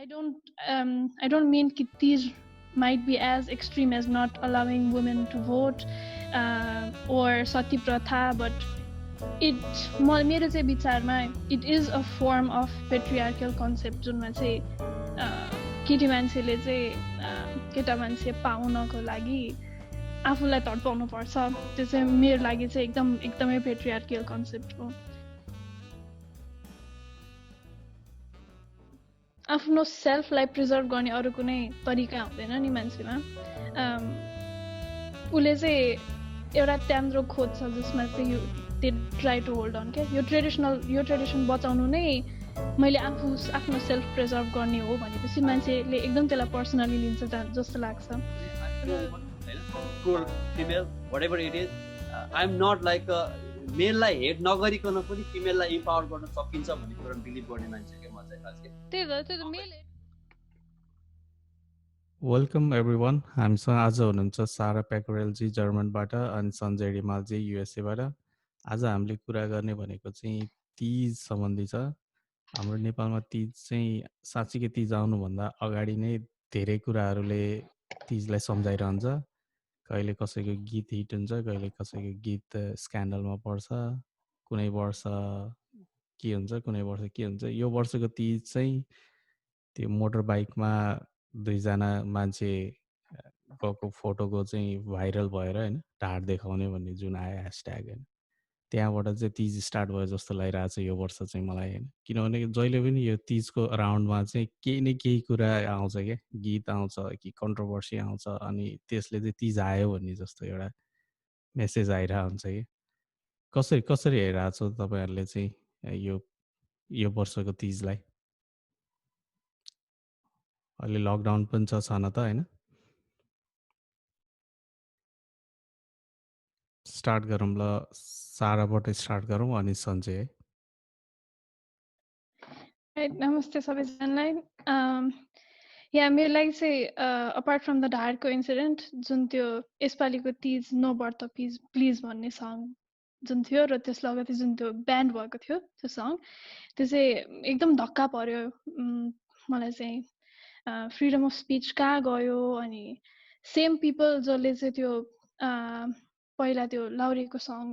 I don't mean कि these might be as extreme as not allowing women to vote or sati pratha, but मेरो चाहिँ विचारमा it is a form of patriarchal concept जुनमा चाहिँ केटी मान्छेले चाहिँ केटा मान्छे पाउनको लागि आफूलाई तडपाउनु पर्छ त्यो चाहिँ मेरो लागि चाहिँ एकदमै patriarchal concept हो आफ्नो सेल्फलाई प्रिजर्भ गर्ने अरु कुनै तरिका हुँदैन नि मान्छेमा उले चाहिँ एउटा त्याम्रो खोज्छ जसमा चाहिँ they try to hold on के यो ट्रेडिसन बचाउनु नै मैले आफ्नो सेल्फ प्रिजर्भ गर्ने हो भनेपछि मान्छेले एकदम त्यसलाई पर्सनली लिन्छ जस्तो लाग्छ troll female whatever it is I am not like मेललाई हेट नगरिकन पनि फिमेललाई इम्पावर गर्न सकिन्छ भन्ने कुरा बिलिभ गर्ने मान्छे के म चाहिँ खास के त्यही त मेल वेलकम एभ्रिवान हामीसँग आज हुनुहुन्छ सारा पेकोरेल जी जर्मनबाट अनि सञ्जय रिमाल जी युएसए बाट आज हामीले कुरा गर्ने भनेको चाहिँ तीज सम्बन्धी छ हाम्रो नेपालमा तीज चाहिँ साँच्चीकै तीज आउनुभन्दा अगाडि नै धेरै कुराहरूले तीजलाई सम्झाइरहन्छ कहिले कसैको गीत हिट हुन्छ कहिले कसैको गीत स्क्यान्डलमा पर्छ कुनै वर्ष के हुन्छ कुनै वर्ष के हुन्छ यो वर्षको तीज चाहिँ त्यो मोटर बाइकमा दुईजना मान्छे गएको फोटोको चाहिँ भाइरल भएर हैन ढाड देखाउने भन्ने जुन आयो ह्यासट्याग हैन त्यहाँबाट चाहिँ तीज स्टार्ट भयो जस्तो लागिरहेको छ यो वर्ष चाहिँ मलाई हैन किनभने जहिले पनि यो तीजको राउन्डमा चाहिँ केही न केही कुरा आउँछ क्या गीत आउँछ कि कन्ट्रोभर्सी आउँछ अनि त्यसले चाहिँ तीज आयो भन्ने जस्तो एउटा मेसेज आइरहेको हुन्छ कि कसरी हेरिरहेको छ तपाईँहरूले चाहिँ यो वर्षको तीजलाई अहिले लकडाउन पनि छ न त हैन स्टार्ट गरौँ ल साराबाट स्टार्ट गरौँ अनि सञ्जय है नमस्ते सबैजनालाई या मेरो लागि चाहिँ अपार्ट फ्रम द ढाडको इन्सिडेन्ट जुन त्यो यसपालिको तीज नो बर्थ प्लिज भन्ने सङ जुन थियो र त्यस लगतै जुन त्यो ब्यान्ड भएको थियो त्यो सङ त्यो चाहिँ एकदम धक्का पर्यो मलाई चाहिँ फ्रिडम अफ स्पिच कहाँ गयो अनि सेम पिपल जसले चाहिँ त्यो पहिला त्यो लाउरीको सङ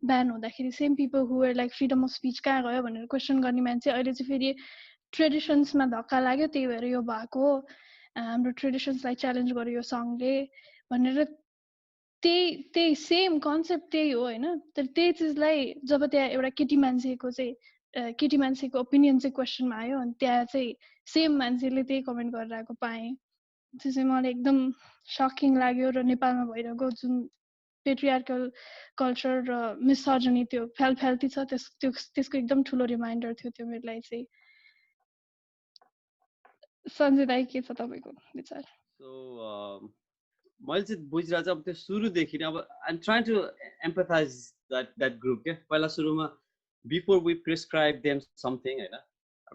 ब्यान हुँदाखेरि same people who were like freedom of speech कहाँ गयो भनेर क्वेसन गर्ने मान्छे अहिले चाहिँ फेरि ट्रेडिसन्समा धक्का लाग्यो त्यही भएर यो भएको हाम्रो ट्रेडिसन्सलाई च्यालेन्ज गर्यो यो सङले भनेर त्यही सेम कन्सेप्ट त्यही हो हैन तर त्यही चिजलाई जब त्यहाँ एउटा केटी मान्छेको ओपिनियन चाहिँ क्वेसनमा आयो अनि त्यहाँ चाहिँ सेम मान्छेले त्यही कमेन्ट गरिरहेको पाएँ त्यो चाहिँ मलाई एकदम सकिङ लाग्यो र नेपालमा भइरहेको जुन पेट्रियार्कल कल्चर र मिसर्जनी त्यो फ्याल्ती छ त्यसको एकदम ठुलो रिमाइन्डर थियो त्यो मेरो लागि चाहिँ सञ्जय दाइ के छ तपाईको विचार सो मैले चाहिँ बुझिरहेको छु अब त्यो सुरुदेखि नै अब I am trying to empathize that group के पहिला सुरुमा before we prescribe them something हैन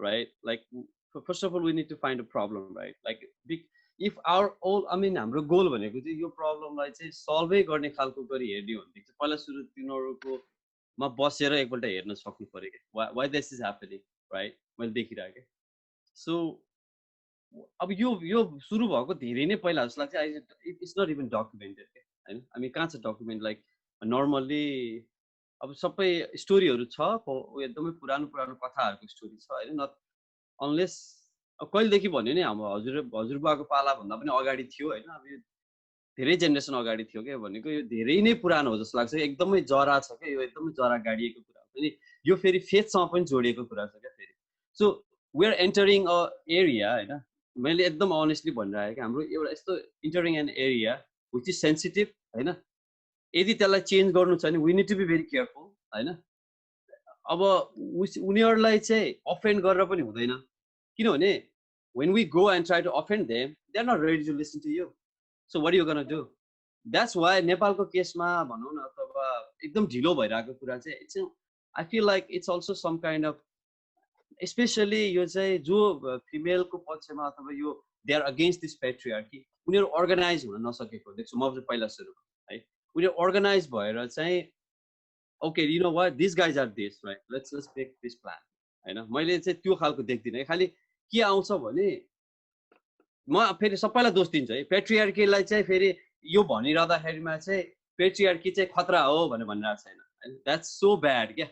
right like first of all we need to find a problem right like if our all I mean हाम्रो गोल भनेको चाहिँ यो प्रब्लमलाई चाहिँ सल्भै गर्ने खालको गरी हेर्ने हो भने चाहिँ पहिला सुरु तिनीहरूकोमा बसेर एकपल्ट हेर्न सक्नु पऱ्यो क्या why this is happening right मैले देखिरहेको सो अब यो सुरु भएको धेरै नै पहिला जस्तो लाग्छ इट्स नट इभन डकुमेन्टेड के हैन हामी कहाँ छ डकुमेन्ट लाइक नर्मल्ली अब सबै स्टोरीहरू छ एकदमै पुरानो कथाहरूको स्टोरी छ हैन नट अनलेस कहिलेदेखि भन्यो नि हाम्रो हजुरबाको पाला भन्दा पनि अगाडि थियो हैन अब यो धेरै जेनेरेसन अगाडि थियो क्या भनेको यो धेरै नै पुरानो हो जस्तो लाग्छ एकदमै जरा छ क्या यो एकदमै जरा गाडिएको कुरा हो अनि यो फेरि फेथसँग पनि जोडिएको कुरा छ क्या फेरि so we are entering a area हैन मैले एकदम अनेस्टली भनिरहेको कि हाम्रो एउटा यस्तो entering an area which is sensitive हैन यदि त्यसलाई चेन्ज गर्नु छ भने we need to be very careful हैन अब उनीहरूलाई चाहिँ अफेन्ड गरेर पनि हुँदैन किनभने when we go and try to offend them they are not ready to listen to you so what are you going to do that's why नेपालको केसमा भनौं न अथवा एकदम ढिलो भइरहेको कुरा चाहिँ it's I feel like it's also some kind of especially यो चाहिँ जो फिमेलको पक्षमा अथवा यो they are against this patriarchy उनीहरु अर्गनाइज हुन नसकेको देख्छु म पहिला सुरु है उनीहरु अर्गनाइज भएर चाहिँ okay you know what these guys are this right let's pick this plan हैन मैले चाहिँ त्यो खालको देख्दिन है खाली के आउँछ भने म फेरि सबैलाई दोष दिन्छु है पेट्रियार्कीलाई चाहिँ फेरि यो भनिरहँदाखेरिमा चाहिँ पेट्रियार्की चाहिँ खतरा हो भनेर भनिरहेको छैन द्याट्स सो ब्याड क्या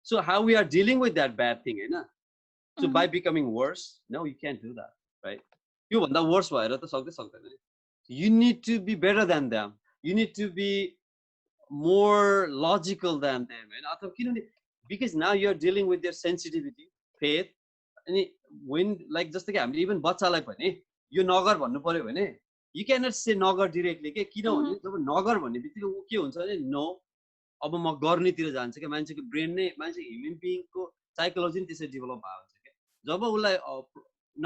so how we are dealing with that bad thing होइन so by becoming worse no you can't do that right योभन्दा वर्स भएर त सक्दैन you need to be better than them you need to be more logical than them होइन अथवा किनभने because now you are dealing with their sensitivity faith अनि when like जस्तो कि हामीले इभन बच्चालाई पनि यो नगर भन्नु पर्यो भने यु क्यान नट से नगर डिरेक्टली के किनभने जब नगर भन्ने बित्तिकै ऊ के हुन्छ भने नो अब म गर्नेतिर जान्छ क्या मान्छेको ब्रेन नै मान्छे ह्युमन बिइङको साइकोलोजी नै त्यसरी डेभलप भएको हुन्छ क्या जब उसलाई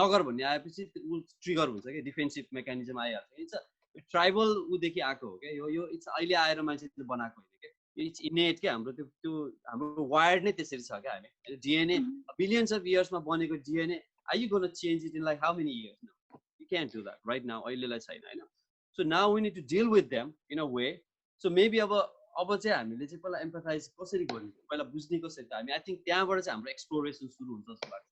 नगर भन्ने आएपछि ऊ ट्रिगर हुन्छ क्या डिफेन्सिभ मेकानिजम आइहाल्छ इट्स ट्राइबल ऊदेखि आएको हो क्या यो इट्स अहिले आएर मान्छेले बनाएको होइन क्या इट्स इनेट क्या हाम्रो त्यो हाम्रो वायर्ड नै त्यसरी छ क्या हामी डिएनए बिलियन्स अफ इयर्समा बनेको DNA are you gonna change it in like how many years You can't do that right now. अहिलेलाई छैन हैन so now we need to deal with them in a way so maybe अब चाहिँ हामीले चाहिँ पहिला एम्पथाइज कसरी गर्ने पहिला बुझ्ने कसरी त हामी आई थिंक त्यहाँबाट चाहिँ हाम्रो एक्सप्लोरेसन सुरु हुन्छ जस्तो लाग्छ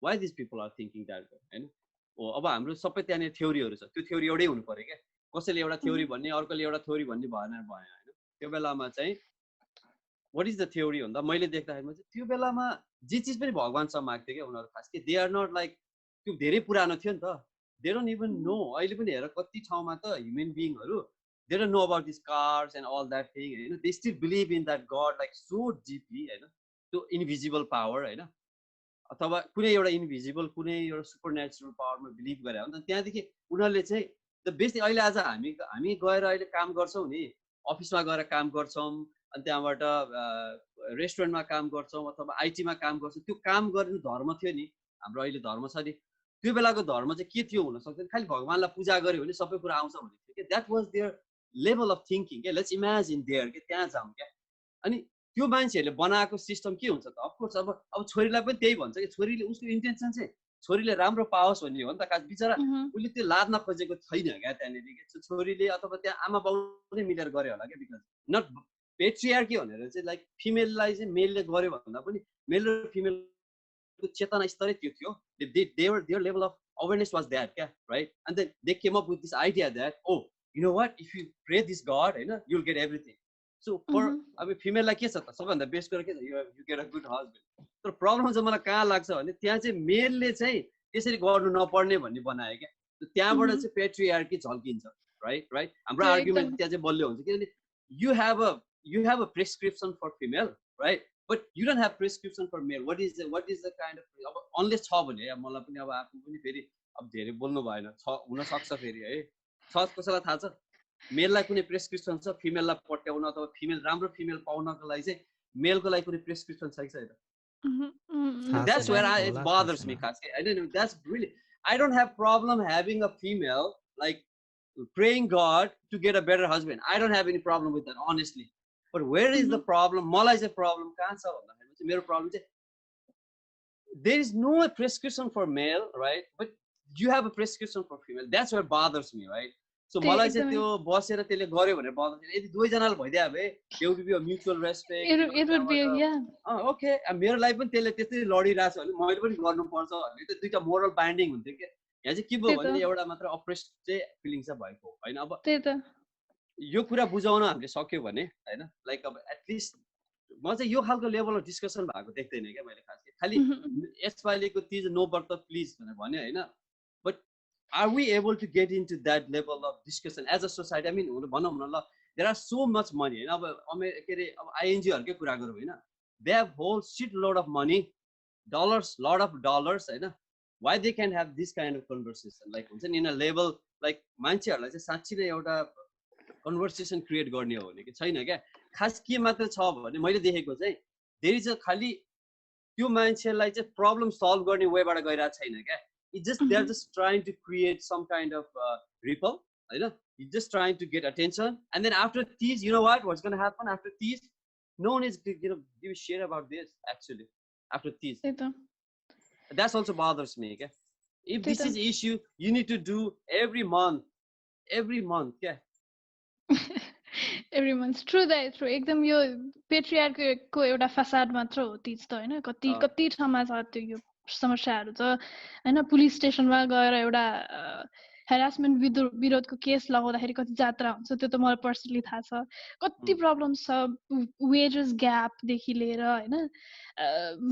why these people are thinking that way हैन हो अब हाम्रो सबै त्यहाँ थ्योरीहरु छ त्यो थ्योरी एउटै हुनु पर्यो के कसैले एउटा थ्योरी भन्ने अर्कोले एउटा थ्योरी भन्ने भएन हैन त्यो बेलामा चाहिँ what is the theory भन्दा मैले देख्दाखेरि चाहिँ त्यो बेलामा जे चीज पनि भगवानसँग माग्थे के उनीहरु खास के they are not like त्यो धेरै पुरानो थियो नि त they don't even know अहिले पनि हेर कति ठाउँमा त human बिइङहरु they don't know about these cars and all that thing you know they still believe in that god like so deeply हैन त्यो इन्भिजिबल पावर हैन अथवा कुनै एउटा इन्भिजिबल कुनै एउटा सुपरनेचुरल पावरमा बिलिभ गरे हो नि त त्यहाँदेखि उनीहरुले चाहिँ द बेस्ट अहिले आज हामी गएर अहिले काम गर्छौं नि अफिसमा गएर काम गर्छौं अनि त्यहाँबाट रेस्टुरेन्टमा काम गर्छौं अथवा आईटी मा काम गर्छौं त्यो काम गर्ने धर्म थियो नि हाम्रो अहिले धर्म छ नि त्यो बेलाको धर्म चाहिँ के थियो हुन सक्दैन खाली भगवानलाई पूजा गर्यो भने सबै कुरा आउँछ भन्ने थियो के that was their level of thinking के लेट्स इमेजिन देयर के त्यहाँ जाउँ के अनि त्यो मान्छेहरुले बनाएको सिस्टम के हुन्छ त अफ कोर्स अब छोरीलाई पनि त्यही भन्छ कि छोरीले उसको इन्टेन्सन चाहिँ छोरीले राम्रो पाओस् भन्ने हो नि त खास बिचरा उले त्यो लाद्न खोजेको छैन क्या त्यहाँनेरि के छोरीले अथवा त्यहाँ आमा बाउले मिलेर गरे होला के बिकज नट पेट्रियार्की भनेर चाहिँ लाइक फिमेललाई चाहिँ मेलले गर्यो भन्दा पनि मेल र फिमेल को चेतना स्तरै त्यो थियो their level of awareness was that yeah right and then they came up with this idea that oh you know what if you pray this god you know you'll get everything so for अब female लाई के छ त सबभन्दा best कुरा के छ you get a good husband तर प्रब्लम चाहिँ मलाई कहाँ लाग्छ भने त्यहाँ चाहिँ मेलले चाहिँ त्यसरी गर्नु नपर्ने भन्ने बनायो क्या त्यहाँबाट चाहिँ पेट्रियार्की झल्किन्छ राइट हाम्रो आर्गुमेन्ट त्यहाँ चाहिँ बलियो हुन्छ किनभने you have a prescription for female right but you don't have prescription for male what is the kind of अब unless छ भने मलाई पनि अब आफू पनि फेरि अब धेरै बोल्नु भएन छ हुन सक्छ फेरि है छ कसैलाई थाहा छ मेललाई कुनै प्रेस्क्रिप्सन छ फिमेललाई पट्याउन अथवा फिमेल राम्रो फिमेल पाउनको लागि चाहिँ मेलको लागि कुनै प्रेस्क्रिप्सन छ कि छैन that's where it bothers me खास I don't know that's really I don't have problem having a female like praying God to get a better husband I don't have any problem with that honestly but where is the problem मलाई चाहिँ problem कहाँ छ भन्दाखेरि चाहिँ मेरो problem चाहिँ there is no prescription for male right but you have a prescription for female that's what bothers me right so मलाई चाहिँ त्यो बसेर त्यसले गर्यो भने बदर्छ यदि दुवै जनाले भइदियो भए there would be a mutual respect it would be yeah okay मेरो लागि पनि त्यसले त्यस्तै लडिरहेछ भने मैले पनि गर्नुपर्छ भने त दुईटा मोरल बाइन्डिङ हुन्थ्यो के यहाँ चाहिँ के भयो भने एउटा मात्र अप्रेस्ड चाहिँ फिलिङ चाहिँ भएको हैन अब त्यही त यो कुरा बुझाउन हामीले सक्यो भने हैन लाइक अब एटलिस्ट म चाहिँ यो खालको लेभल अफ डिस्कसन भएको देख्दैन क्या मैले खास खालि यसपालिको तीज नो बर्थ प्लिज भनेर भन्यो हैन but are we able to get into that level of discussion as a society I mean भनौँ न ल there are so much money हैन अब के अरे अब आइएनजीहरुकै कुरा गरौँ हैन they have whole shit load of money dollars load of dollars हैन why they can have this kind of conversation like हुन्छ नि इन अ लेभल लाइक मान्छेहरुलाई चाहिँ साच्चै नै एउटा कन्भर्सेसन क्रिएट गर्ने हो भने कि छैन क्या खास के मात्र छ भने मैले देखेको चाहिँ धेरै चाहिँ खाली त्यो मान्छेलाई चाहिँ प्रब्लम सल्भ गर्ने वेबाट गइरहेको छैन क्या it just they are just trying to create some kind of ripple हैन it just trying to get attention and then after these you know what's gonna happen after these no one is give a share about this actually after these that's also bothers me okay if this is issue you need to do every month yeah every month true that true एकदम यो patriarchy को एउटा facade मात्र हो तीज त हैन कति ठाउँमा छ त्यो यो समस्याहरू छ हैन पुलिस स्टेसनमा गएर एउटा हेरासमेन्ट विरोधको केस लगाउँदाखेरि कति जात्रा हुन्छ त्यो त मलाई पर्सनली थाहा छ कति प्रब्लम्स छ वेजेस ग्यापदेखि लिएर हैन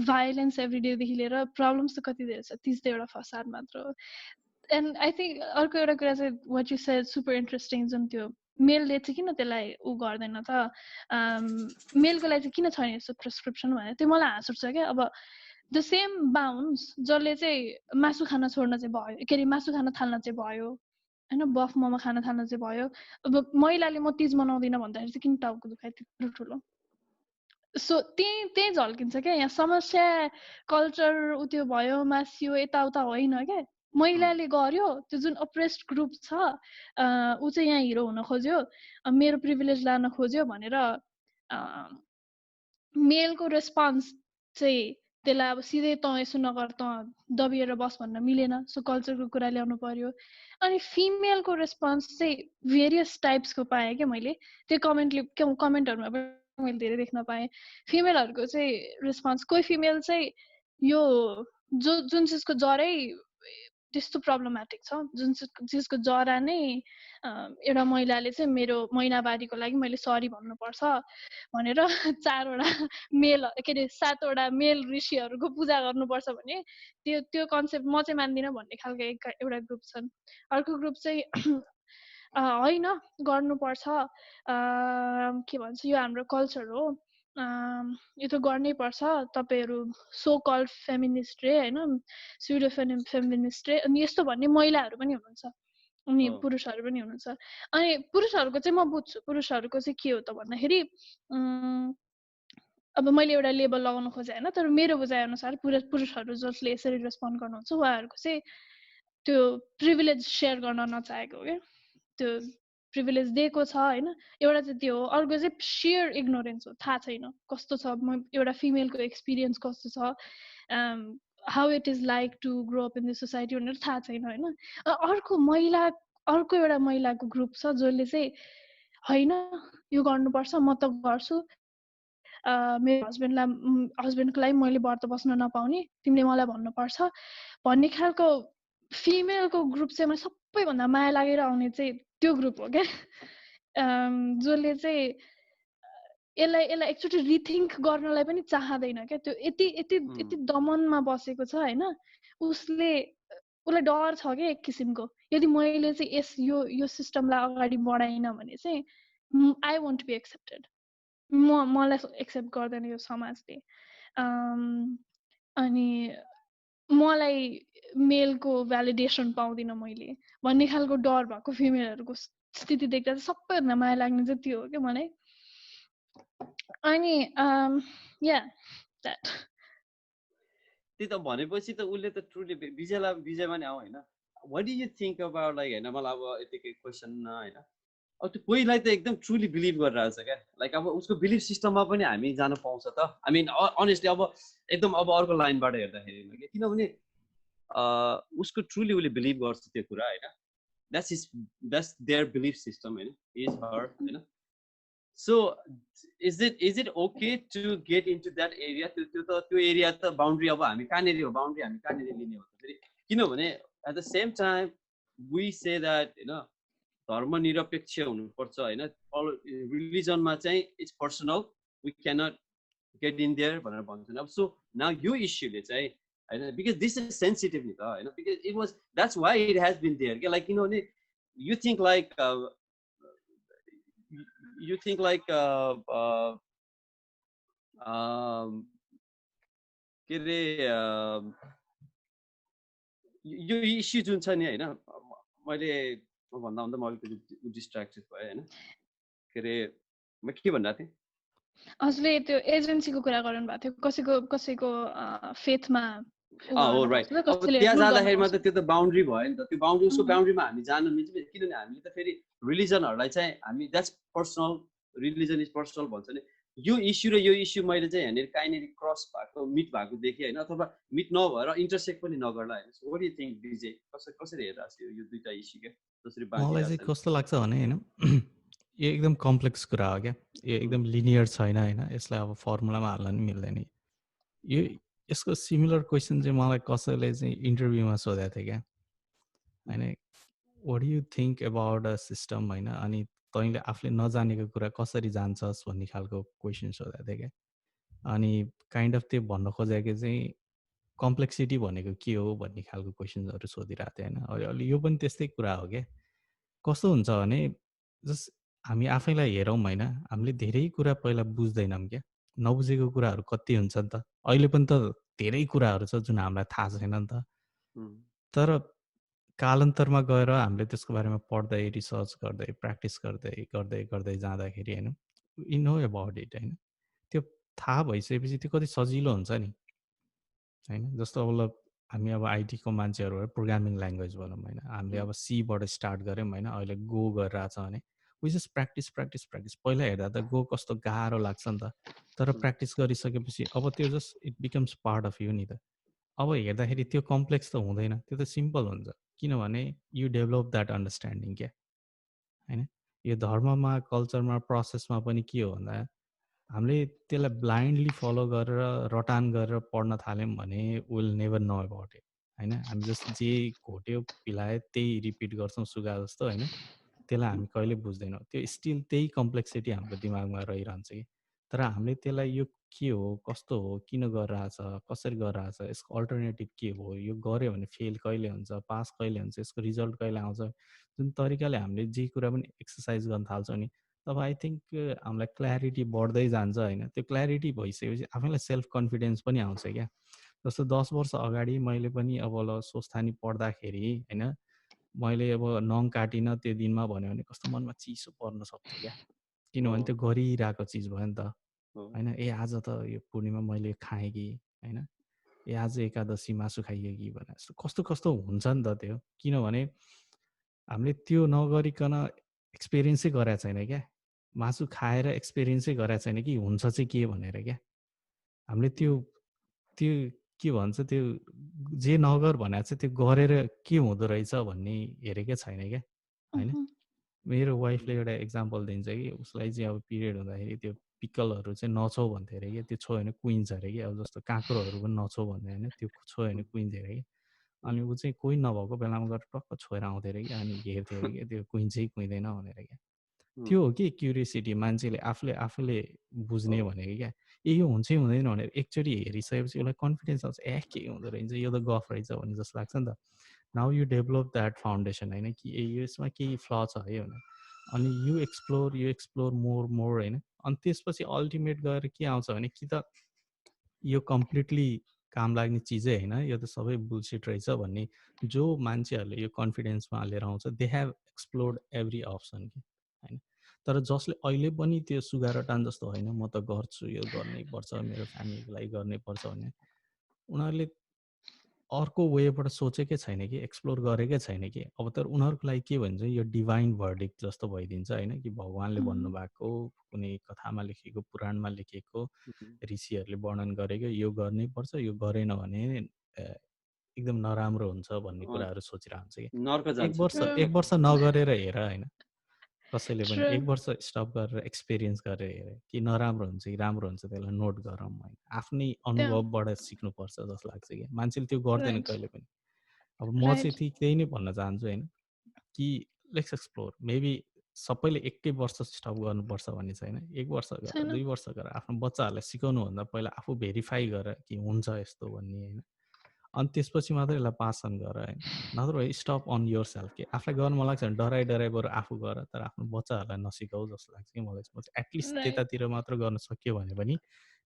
भाइलेन्स एभ्रिडेदेखि लिएर प्रब्लम्स त कति धेरै छ 30 त एउटा फसाद मात्र हो एन्ड आई थिङ्क अर्को एउटा कुरा चाहिँ what you said super interesting जुन त्यो मेलले चाहिँ किन त्यसलाई ऊ गर्दैन त मेलको लागि चाहिँ किन छैन यस्तो प्रिस्क्रिप्सन भनेर त्यो मलाई हाँस उठ्छ क्या अब द सेम बाउन्स जसले चाहिँ मासु खान छोड्न चाहिँ भयो के अरे मासु खान थाल्न चाहिँ भयो होइन बफ मोमो खान थाल्न चाहिँ भयो अब महिलाले म तिज मनाउँदिनँ भन्दाखेरि चाहिँ किन टाउको दुखाइ त्यत्रो ठुलो सो त्यही झल्किन्छ क्या यहाँ समस्या कल्चर उ त्यो भयो मासियो यताउता होइन क्या महिलाले गर्यो त्यो जुन अप्रेस्ड ग्रुप छ ऊ चाहिँ यहाँ हिरो हुन खोज्यो मेरो प्रिभिलेज लान खोज्यो भनेर मेलको रेस्पोन्स चाहिँ त्यसलाई अब सिधै तँ यसो नगर तँ दबिएर बस भन्न मिलेन सो कल्चरको कुरा ल्याउनु पर्यो अनि फिमेलको रेस्पोन्स चाहिँ भेरियस टाइप्सको पाएँ क्या मैले त्यो कमेन्टहरूमा मैले धेरै देख्न पाएँ फिमेलहरूको चाहिँ रेस्पोन्स कोही फिमेल चाहिँ यो जुन चिजको जरै त्यस्तो प्रब्लमेटिक छ जुन चिजको जरा नै एउटा महिलाले चाहिँ मेरो महिनावारीको लागि मैले सरी भन्नुपर्छ भनेर 4वटा मेल के अरे 7वटा मेल ऋषिहरूको पूजा गर्नुपर्छ भने त्यो कन्सेप्ट म चाहिँ मान्दिनँ भन्ने खालको एउटा ग्रुप छन् अर्को ग्रुप चाहिँ होइन गर्नुपर्छ के भन्छ यो हाम्रो कल्चर हो यो त गर्नै पर्छ तपाईहरू सो कल्ड फेमिनिस्ट रे हैन स्युडो फेमिनिस्ट रे अनि यस्तो भन्ने महिलाहरू पनि हुनुहुन्छ अनि पुरुषहरू पनि हुनुहुन्छ अनि पुरुषहरूको चाहिँ म बुझ्छु पुरुषहरूको चाहिँ के हो त भन्दाखेरि अब मैले एउटा लेबल लगाउन खोजे हैन तर मेरो बुझाइ अनुसार पुरुषहरू जसले यसरी रेस्पोन्ड गर्नुहुन्छ उहाँहरूको चाहिँ त्यो प्रिभिलेज शेयर गर्न नचाहेको हो क्या त्यो प्रिभिलेज दिएको छ हैन एउटा चाहिँ त्यो हो अर्को चाहिँ सियर इग्नोरेन्स हो थाहा छैन कस्तो छ एउटा फिमेलको एक्सपिरियन्स कस्तो छ how it is like to grow up in the society भनेर थाहा छैन हैन अर्को एउटा महिलाको ग्रुप छ जसले चाहिँ होइन यो गर्नुपर्छ म त गर्छु मेरो हस्बेन्डको लागि मैले व्रत बस्न नपाउने तिमीले मलाई भन्नुपर्छ भन्ने खालको फिमेलको ग्रुप चाहिँ मलाई सबैभन्दा माया लागेर आउने चाहिँ त्यो ग्रुप हो क्या जसले चाहिँ यसलाई एकचोटि रिथिङ्क गर्नलाई पनि चाहँदैन क्या त्यो यति दमनमा बसेको छ होइन उसलाई डर छ क्या एक किसिमको यदि मैले चाहिँ यो सिस्टमलाई अगाडि बढाइन भने चाहिँ आई वन्ट बी एक्सेप्टेड मलाई एक्सेप्ट गर्दैन यो समाजले अनि मलाई मेलको भ्यालिडेसन पाउँदिनँ मैले भन्ने खालको डर भएको फिमेलहरूको स्थिति देख्दा चाहिँ सबैभन्दा माया लाग्ने चाहिँ त्यो हो क्या मलाई अनि या द्याट त्यही त भनेपछि त उसले त ट्रुली विजयमा नि आऊ होइन what do you think about like होइन मलाई अब यतिकै क्वेसन होइन अब त्यो कोहीलाई त एकदम ट्रुली बिलिभ गरिरहेको छ क्या लाइक अब उसको बिलिभ सिस्टममा पनि हामी जान पाउँछ त आई मिन अनेस्टली अब एकदम अब अर्को लाइनबाट हेर्दाखेरि किनभने उसको ट्रुली उसले बिलिभ गर्छ त्यो कुरा होइन द्याट्स देयर बिलिभ सिस्टम होइन इज हर होइन so is it okay to get into that area त्यो एरिया त बााउन्ड्री अब हामी कहाँनिर हो बााउन्ड्री हामी कहाँनिर लिने भन्दाखेरि किनभने at the same time we say that होइन धर्मनिरपेक्ष हुनुपर्छ होइन रिलिजनमा चाहिँ it's personal we can't get in there भनेर भन्छन् अब सो नाउ यो इस्युले चाहिँ होइन बिकज दिस इज सेन्सिटिभ नि त होइन because it was that's why it has been there क्या लाइक किनभने यु थिङ्क लाइक के अरे यो इस्यु जुन छ नि होइन मैले भन्दा म अलिकति डिस्ट्र्याक्टेड भएँ होइन के अरे म के भनिरहेको थिएँ हजुरले त्यो एजेन्सीको कुरा गर्नु भएको थियो कसैको फेथमा हो राइट अब त्यहाँ जाँदाखेरिमा त त्यो त बााउन्ड्री भयो नि त त्यो बााउन्ड्री उसको बााउन्ड्रीमा हामी जानु मिल्छ किनभने हामीले त फेरि रिलिजनहरूलाई चाहिँ हामी that's personal religion is personal भन्छ नि यो इस्यु र यो इस्यु मैले चाहिँ यहाँनिर कहीँनिर क्रस भएको मिट भएको देखेँ होइन अथवा मिट नभएर इन्टरसेक्ट पनि नगर्ला होइन so what do you think Vijay कसरी हेरिरहेको छ यो दुईवटा इस्यु क्या जसरी मलाई चाहिँ कस्तो लाग्छ भने होइन यो एकदम कम्प्लेक्स कुरा हो क्या यो एकदम लिनियर छैन होइन यसलाई अब फर्मुलामा हाल्न नि मिल्दैन यो यसको सिमिलर क्वेसन चाहिँ मलाई कसैले चाहिँ इन्टरभ्यूमा सोधेको थियो क्या होइन what do you think about a system होइन अनि तैँले आफूले नजानेको कुरा कसरी जान्छस् भन्ने खालको क्वेसन सोधेको थियो क्या अनि काइन्ड अफ त्यो भन्न खोजेको चाहिँ कम्प्लेक्सिटी भनेको के हो भन्ने खालको क्वेसन्सहरू सोधिरहेको थियो होइन अहिले यो पनि त्यस्तै कुरा हो क्या कस्तो हुन्छ भने जस्ट हामी आफैलाई हेरौँ होइन हामीले धेरै कुरा पहिला बुझ्दैनौँ क्या नबुझेको कुराहरू कति हुन्छ नि त अहिले पनि त धेरै कुराहरू छ जुन हामीलाई थाहा छैन नि त तर कालान्तरमा गएर हामीले त्यसको बारेमा पढ्दै रिसर्च गर्दै प्र्याक्टिस गर्दै गर्दै गर्दै जाँदाखेरि होइन वी नो अबाउट इट होइन त्यो थाहा भइसकेपछि त्यो कति सजिलो हुन्छ नि होइन जस्तो अब हामी अब आइटीको मान्छेहरू है प्रोग्रामिङ ल्याङ्ग्वेज भनौँ होइन हामीले अब सीबाट स्टार्ट गऱ्यौँ होइन अहिले गो गरिरहेछ भने we just practice practice practice पहिला हेर्दा त गो कस्तो गाह्रो लाग्छ नि त तर प्र्याक्टिस गरिसकेपछि अब त्यो just it becomes part of you नि त अब हेर्दाखेरि त्यो कम्प्लेक्स त हुँदैन त्यो त सिम्पल हुन्छ किनभने यु डेभलप द्याट अन्डरस्ट्यान्डिङ क्या होइन यो धर्ममा कल्चरमा प्रोसेसमा पनि के हो भन्दा हामीले त्यसलाई ब्लाइन्डली फलो गरेर रटान गरेर पढ्न थाल्यौँ भने will never know about it होइन हामी जस्ट जे घोट्यो पिलायो त्यही रिपिट गर्छौँ सुगा जस्तो होइन त्यसलाई हामी कहिले बुझ्दैनौँ त्यो स्टिल त्यही कम्प्लेक्सिटी हाम्रो दिमागमा रहिरहन्छ कि तर हामीले त्यसलाई यो के हो कस्तो हो किन गरिरहेछ कसरी गरिरहेछ यसको अल्टरनेटिभ के हो यो गऱ्यो भने फेल कहिले हुन्छ पास कहिले हुन्छ यसको रिजल्ट कहिले आउँछ जुन तरिकाले हामीले जे कुरा पनि एक्सर्साइज गर्न थाल्छौँ नि तब आई थिङ्क हामीलाई क्ल्यारिटी बढ्दै जान्छ होइन त्यो क्ल्यारिटी भइसकेपछि आफैलाई सेल्फ कन्फिडेन्स पनि आउँछ क्या जस्तो 10 वर्ष अगाडि मैले पनि अब सोचथानी पढ्दाखेरि होइन मैले अब नङ काटिनँ त्यो दिनमा भन्यो भने कस्तो मनमा चिसो पर्न सक्थ्यो क्या किनभने त्यो गरिरहेको चिज भयो नि त होइन ए आज त यो पूर्णिमा मैले खाएँ कि होइन ए आज एकादशी मासु खाइयो कि भने जस्तो कस्तो कस्तो हुन्छ नि त त्यो किनभने हामीले त्यो नगरिकन एक्सपिरियन्सै गरेको छैन क्या मासु खाएर एक्सपिरियन्सै गरेको छैन कि हुन्छ चाहिँ के भनेर क्या हामीले त्यो त्यो के भन्छ त्यो जे नगर भनेको चाहिँ त्यो गरेर के हुँदो रहेछ भन्ने हेरेकै छैन क्या होइन मेरो वाइफले एउटा एक्जाम्पल दिन्छ कि उसलाई चाहिँ अब पिरियड हुँदाखेरि त्यो पिकलहरू चाहिँ नछो भन्थ्यो अरे क्या त्यो छोयो भने कुइन्छ अरे कि अब जस्तो काँक्रोहरू पनि नछो भन्थ्यो होइन त्यो छोयो भने कुइन्थ्यो अरे कि अनि ऊ चाहिँ कोही नभएको बेलामा गएर टक्क छोएर आउँथ्यो अरे कि अनि हेर्थ्यो अरे कि त्यो कुइन्छै कुइँदैन भनेर क्या त्यो हो कि क्युरियोसिटी मान्छेले आफूले बुझ्ने भनेको क्या ए यो हुन्छै हुँदैन भनेर एकचोटि हेरिसकेपछि उसलाई कन्फिडेन्स आउँछ ए के हुँदो रहेछ यो त गफ रहेछ भन्ने जस्तो लाग्छ नि त now you develop that foundation होइन कि ए यसमा केही फ्ल छ है भनेर अनि यु एक्सप्लोर मोर होइन अनि त्यसपछि अल्टिमेट गएर के आउँछ भने कि त यो कम्प्लिटली काम लाग्ने चिजै होइन यो त सबै बुलसिट रहेछ भन्ने जो मान्छेहरूले यो कन्फिडेन्समा लिएर आउँछ they have explored every option कि होइन तर जसले अहिले पनि त्यो सुगा रटान जस्तो होइन म त गर्छु यो गर्नै पर्छ मेरो फ्यामिलीको लागि गर्नै पर्छ भने उनीहरूले अर्को वेबाट सोचेकै छैन कि एक्सप्लोर गरेकै छैन कि अब तर उनीहरूको लागि के भन्छ यो डिभाइन भर्डिक्ट जस्तो भइदिन्छ होइन कि भगवान्ले भन्नुभएको कुनै कथामा लेखेको पुराणमा लेखेको ऋषिहरूले वर्णन गरेको यो गर्नै पर्छ यो गरेन भने एकदम नराम्रो हुन्छ भन्ने कुराहरू सोचिरहन्छ कि एक वर्ष नगरेर हेर होइन कसैले पनि एक वर्ष स्टप गरेर एक्सपिरियन्स गरेर हेरे कि नराम्रो हुन्छ कि राम्रो हुन्छ त्यसलाई नोट गरौँ होइन आफ्नै अनुभवबाट सिक्नुपर्छ जस्तो लाग्छ कि मान्छेले त्यो गर्दैन कहिले पनि अब म चाहिँ त्यही नै भन्न चाहन्छु होइन कि लेट्स एक्सप्लोर मेबी सबैले एकै वर्ष स्टप गर्नुपर्छ भन्ने छैन एक वर्ष गरेर 2 वर्ष गरेर आफ्नो बच्चाहरूलाई सिकाउनुभन्दा पहिला आफू भेरिफाई गरेर कि हुन्छ यस्तो भन्ने होइन अनि त्यसपछि मात्रै यसलाई पासन गर होइन नत्र स्टप अन योर सेल्फ कि आफूलाई गर्नु मन लाग्छ भने डराइ बरु आफू गर तर आफ्नो बच्चाहरूलाई नसिकाऊ जस्तो लाग्छ कि मलाई एटलिस्ट त्यतातिर मात्र गर्न सक्यो भने पनि